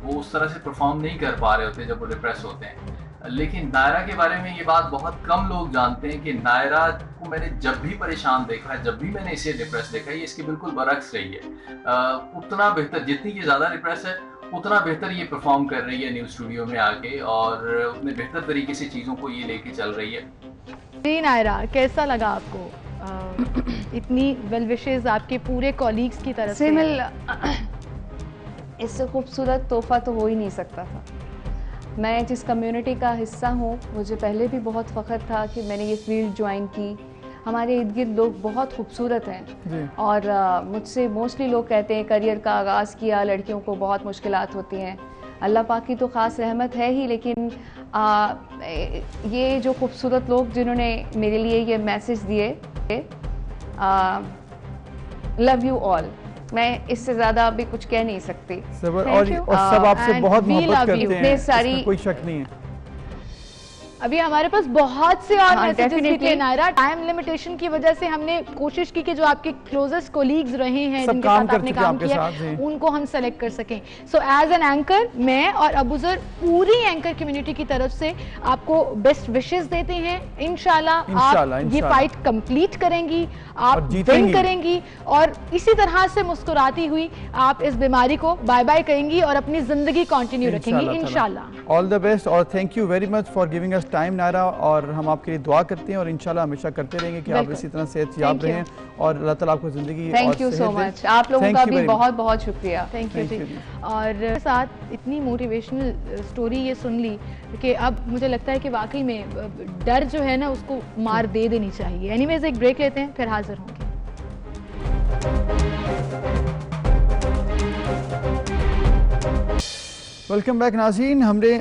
वो उस तरह से परफॉर्म नहीं कर पा रहे होते जब वो डिप्रेस होते हैं। लेकिन नायरा के बारे में ये बात बहुत कम लोग जानते हैं कि नायरा को मैंने जब भी परेशान देखा है, जब भी मैंने इसे डिप्रेस देखा है, ये इसके बिल्कुल बरक्स रही है। उतना बेहतर, जितनी ये ज़्यादा डिप्रेस है, उतना बेहतर ये परफॉर्म कर रही है न्यूज़ स्टूडियो में आके, और उतने बेहतर तरीके से चीज़ों को ये लेके चल रही है। जी नायरा, कैसा लगा आपको? इतनी वेल विशेस आपके पूरे कॉलीग्स की तरफ से इससे खूबसूरत तोहफा तो हो ही नहीं सकता था। मैं जिस कम्युनिटी का हिस्सा हूँ, मुझे पहले भी बहुत फ़ख्र था कि मैंने ये फील्ड ज्वाइन की। हमारे इर्द गिर्द लोग बहुत खूबसूरत हैं, और मुझसे मोस्टली लोग कहते हैं करियर का आगाज़ किया, लड़कियों को बहुत मुश्किलात होती हैं। अल्लाह पाक की तो ख़ास रहमत है ही, लेकिन ये जो खूबसूरत लोग जिन्होंने मेरे लिए ये मैसेज दिए, लव यू ऑल, मैं इससे ज़्यादा अभी कुछ कह नहीं सकती। और सब आपसे बहुत मोहब्बत करते हैं, इसमें कोई शक नहीं है। अभी हमारे पास बहुत से और मैसेजेस भी थे नायरा, टाइम लिमिटेशन की वजह से हमने कोशिश की कि जो आपके क्लोजेस्ट कोलीग्स रहे हैं जिनके साथ आपने काम किया उनको हम सेलेक्ट कर सकें। सो एज एन एंकर मैं और अबूजर पूरी एंकर कम्युनिटी की तरफ से आपको बेस्ट विशेस देते हैं। इंशाल्लाह आप ये फाइट कंप्लीट करेंगी, आप विन करेंगी और इसी तरह से मुस्कुराती हुई आप इस बीमारी को बाय बाय करेंगी और अपनी जिंदगी कंटिन्यू रखेंगी इंशाल्लाह। ऑल द बेस्ट और thank you very much for giving us time Naira, और हम आपके लिए दुआ करते हैं और इंशाल्लाह हमेशा करते रहेंगे कि आप इसी तरह सेहतयाब रहें और अल्लाह ताला आपको जिंदगी। थैंक यू सो मच, आप लोगों का भी बहुत बहुत शुक्रिया। थैंक यू जी। और साथ इतनी मोटिवेशनल स्टोरी ये सुन ली कि अब मुझे लगता है कि वाकई में डर जो है ना उसको मार दे देनी चाहिए। एनीवेज एक ब्रेक लेते हैं, फिर हाजिर होंगे। वेलकम बैक नाज़रीन। हमने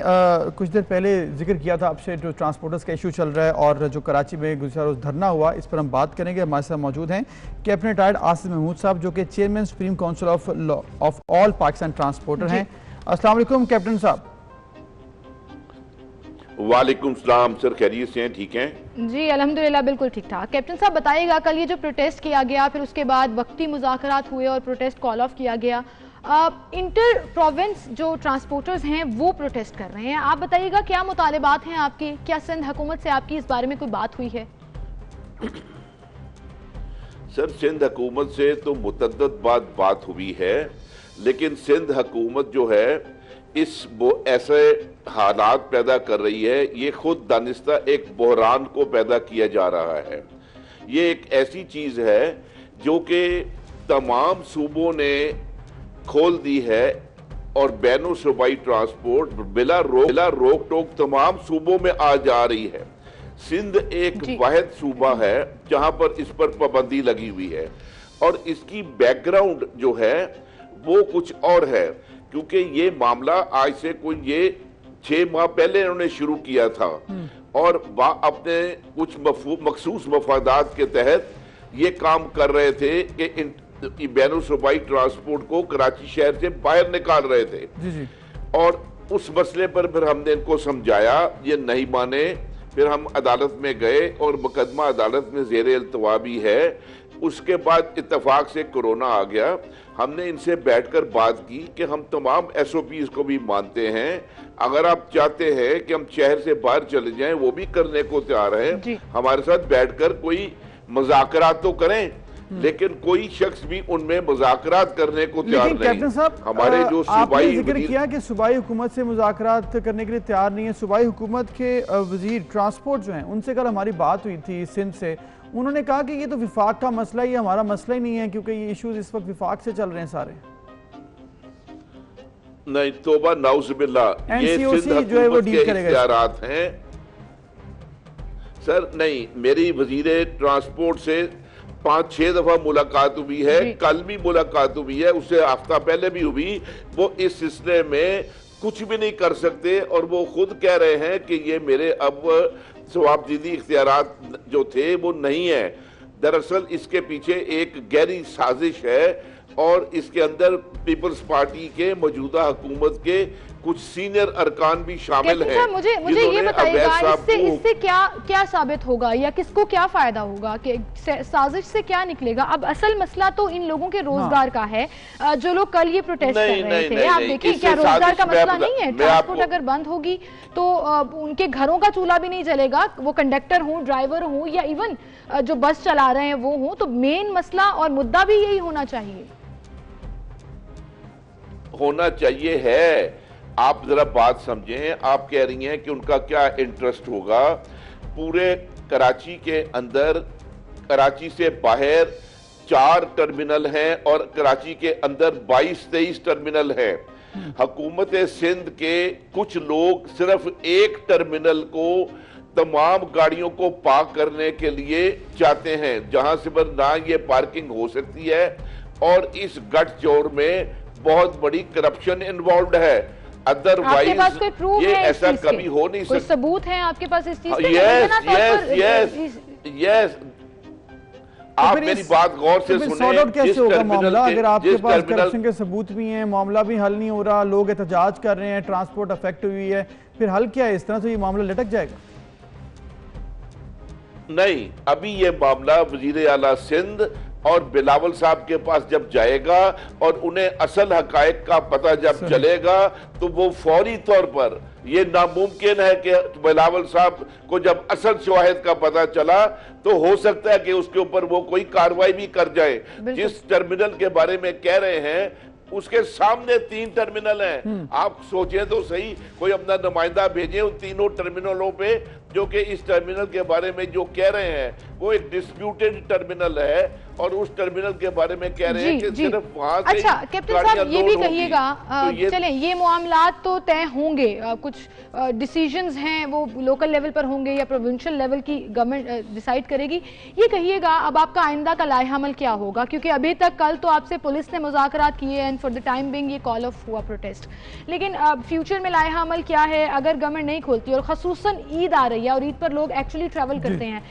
कुछ देर पहले जिक्र किया था आपसे जो ट्रांसपोर्टर्स का इशू चल रहा है और जो कराची में गुज़िश्ता रोज़ धरना हुआ, इस पर हम बात करेंगे। हमारे साथ मौजूद हैं कैप्टन रिटायर्ड आसिफ महमूद साहब जो कि chairman supreme council of all Pakistan transporter हैं। अस्सलाम वालेकुम कैप्टन साहब। वालेकुम सलाम सर, खैरियत से हैं? ठीक हैं जी अल्हम्दुलिल्लाह, बिल्कुल ठीक ठाक। कैप्टन साहब बताइएगा, कल ये जो प्रोटेस्ट किया गया फिर उसके बाद वक्ती मुज़ाकरात हुए और प्रोटेस्ट कॉल ऑफ किया गया, इंटर प्रोविंस जो ट्रांसपोर्टर्स हैं वो प्रोटेस्ट कर रहे हैं, आप बताइएगा क्या मुतालिबात हैं आपके? क्या सिंध हुकूमत से आपकी इस बारे में कोई बात हुई है? सर सिंध हुकूमत से तो मुतअद्दिद बात हुई है, लेकिन सिंध हुकूमत जो है वो ऐसे हालात पैदा कर रही है, ये खुद दानिस्ता एक बहरान को पैदा किया जा रहा है। ये एक ऐसी चीज है जो कि तमाम सूबों ने खोल दी है और बैनो सूबाई ट्रांसपोर्ट बिला रोक टोक तमाम सूबों में आ जा रही है। सिंध एक वाहिद सूबा है जहां पर इस पर पाबंदी लगी हुई है और इसकी बैकग्राउंड जो है वो कुछ और है, क्योंकि ये मामला आज से कोई ये 6 माह पहले इन्होंने शुरू किया था और अपने कुछ मखसूस मफादात के तहत ये काम कर रहे थे कि बैनुल सूबाई ट्रांसपोर्ट को कराची शहर से बाहर निकाल रहे थे। जी। और उस मसले पर फिर हमने इनको समझाया, ये नहीं माने, फिर हम अदालत में गए और मुकदमा अदालत में ज़ेर इल्तवा भी है। उसके बाद इत्तेफाक से कोरोना आ गया, हमने इनसे बैठकर बात की कि हम तमाम SOPs को भी मानते हैं, अगर आप चाहते हैं कि हम शहर से बाहर चले जाएं वो भी करने को तैयार हैं, हमारे साथ बैठकर कोई मुज़ाकरात तो करें, लेकिन कोई शख्स भी उनमें मुज़ाकरात करने को तैयार नहीं। कैप्टन साहब हमारे जो आपने जिक्र किया कि सूबाई हुकूमत से मुज़ाकरात करने के लिए तैयार नहीं है, सूबाई हुकूमत के वजीर ट्रांसपोर्ट जो हैं उनसे कल हमारी बात हुई थी सिंध से, उन्होंने कहा कि ये तो विफाक का मसला, ये हमारा मसला ही नहीं है क्योंकि ये इश्यूज इस वक्त विफाक से चल रहे हैं सारे। नहीं, तौबा नाउज़ुबिल्लाह, ये सिंध जो है वो डील के इख्तियारात हैं सर। नहीं, मेरी वजीर ट्रांसपोर्ट से 5-6 दफा मुलाकात हुई है, कल भी मुलाकात हुई है, उससे हफ्ता पहले भी हुई। वो इस सिलसिले में कुछ भी नहीं कर सकते और वो खुद कह रहे हैं कि ये मेरे अब जवाबदीदी इख्तियारात जो थे वो नहीं है। दरअसल इसके पीछे एक गहरी साजिश है और इसके अंदर पीपल्स पार्टी के मौजूदा हुकूमत के कुछ सीनियर अरकान भी शामिल हैं। मुझे ये बताइएगा इससे क्या साबित होगा या किसको क्या फायदा होगा कि साजिश से क्या निकलेगा? अब असल मसला तो इन लोगों के रोजगार का है, जो लोग कल ये प्रोटेस्ट कर रहे थे। आप देखिए क्या रोजगार का मसला नहीं है? ट्रांसपोर्ट अगर बंद होगी तो उनके घरों का चूल्हा भी नहीं जलेगा, वो कंडक्टर हो, ड्राइवर हो या इवन जो बस चला रहे हैं वो हो। तो मेन मसला और मुद्दा भी यही होना चाहिए है। आप जरा बात समझें, आप कह रही हैं कि उनका क्या इंटरेस्ट होगा। पूरे कराची के अंदर, कराची से बाहर 4 टर्मिनल हैं और कराची के अंदर 22-23 टर्मिनल हैं। हुकूमत सिंध के कुछ लोग सिर्फ एक टर्मिनल को तमाम गाड़ियों को पार्क करने के लिए चाहते हैं, जहां से पर ना ये पार्किंग हो सकती है और इस गठजोड़ में बहुत बड़ी करप्शन इन्वॉल्व है। अदरवाइज आपके पास कोई प्रूफ ये है ऐसा कभी हो नहीं कोई सकता। सबूत है आपके पास इस चीज के? यस आप मेरी बात गौर से सुने। सॉर्ट आउट कैसे होगा मामला अगर आपके पास करप्शन के सबूत भी हैं, मामला भी हल नहीं हो रहा, लोग एहतजाज कर रहे हैं, ट्रांसपोर्ट अफेक्ट हुई है, फिर हल क्या है? इस तरह से ये मामला लटक जाएगा? नहीं, अभी ये मामला वजीर आला सिंध और बिलावल साहब के पास जब जाएगा और उन्हें असल हकायक का पता जब चलेगा तो वो फौरी तौर पर, ये नामुमकिन है कि बिलावल साहब को जब असल शवाहिद का पता चला तो हो सकता है कि उसके ऊपर वो कोई कार्रवाई भी कर जाए। जिस टर्मिनल के बारे में कह रहे हैं उसके सामने 3 टर्मिनल हैं। आप सोचें तो सही, कोई अपना नुमाइंदा भेजे उन तीनों टर्मिनलों पे, जो कि इस टर्मिनल के बारे में जो कह रहे हैं वो एक डिस्प्यूटेड टर्मिनल है और उस टर्मिनल के बारे में कह रहे हैं कि सिर्फ वहां से। अच्छा कैप्टन साहब ये भी कहिएगा, चलें ये मामलात तो तय होंगे, कुछ डिसीजंस हैं वो लोकल लेवल पर होंगे या प्रोविंशियल लेवल की गवर्नमेंट डिसाइड करेगी। ये कहिएगा अब आपका आइंदा का लाएहामल क्या होगा, क्योंकि अभी तक कल तो आपसे पुलिस ने मुज़ाकरात किए and for the time being ये कॉल ऑफ हुआ प्रोटेस्ट, लेकिन फ्यूचर में लाएहामल क्या है अगर गवर्नमेंट नहीं खोलती और खसूसन ईद आ रही है और ईद पर लोग एक्चुअली ट्रैवल करते हैं,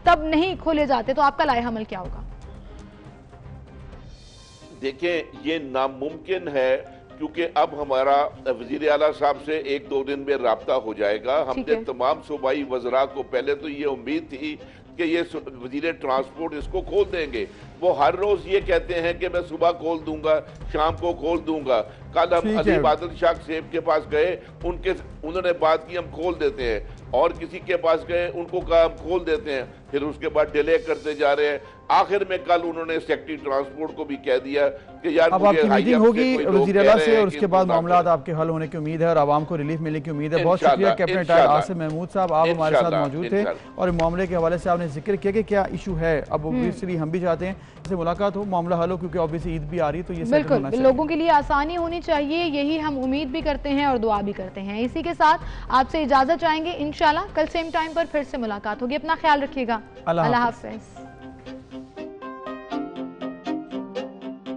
तब नहीं खोले जाते, तो आपका लाएहामल क्या होगा? देखें ये नामुमकिन है क्योंकि अब हमारा वजीर आला साहब से 1-2 दिन में राब्ता हो जाएगा। हमने तमाम सूबाई वज़रा को पहले तो ये उम्मीद थी कि ये वजीर ट्रांसपोर्ट इसको खोल देंगे। वो हर रोज ये कहते हैं कि मैं सुबह खोल दूंगा, शाम को खोल दूंगा। कल हम अली बादल शाह सेब के पास गए, उन्होंने बात की हम खोल देते हैं, और किसी के पास गए उनको कहा हम खोल देते हैं, फिर उसके बाद डिले करते जा रहे हैं। आखिर में कल उन्होंने सेक्रेटरी ट्रांसपोर्ट को भी कह दिया कि यार अब आपकी मीटिंग होगी वज़ीर आला से और उसके बाद मामला आपके हल होने की उम्मीद है और आवाम को रिलीफ मिलने की उम्मीद है। बहुत शुक्रिया कैप्टन रिटायर्ड आसिम महमूद साहब, आप हमारे साथ मौजूद थे और मामले के हवाले से आपने जिक्र किया कि क्या इशू है। अब ऑब्वियसली हम भी चाहते हैं इससे मुलाकात हो, मामला हल हो, क्योंकि ऑब्वियसली ईद भी आ रही है तो ये बिल्कुल लोगों के लिए आसानी होनी चाहिए, यही हम उम्मीद भी करते हैं और दुआ भी करते हैं। इसी के साथ आपसे इजाजत चाहेंगे, इंशाल्लाह कल सेम टाइम पर फिर से मुलाकात होगी। अपना ख्याल रखिएगा, अल्लाह हाफ़िज़।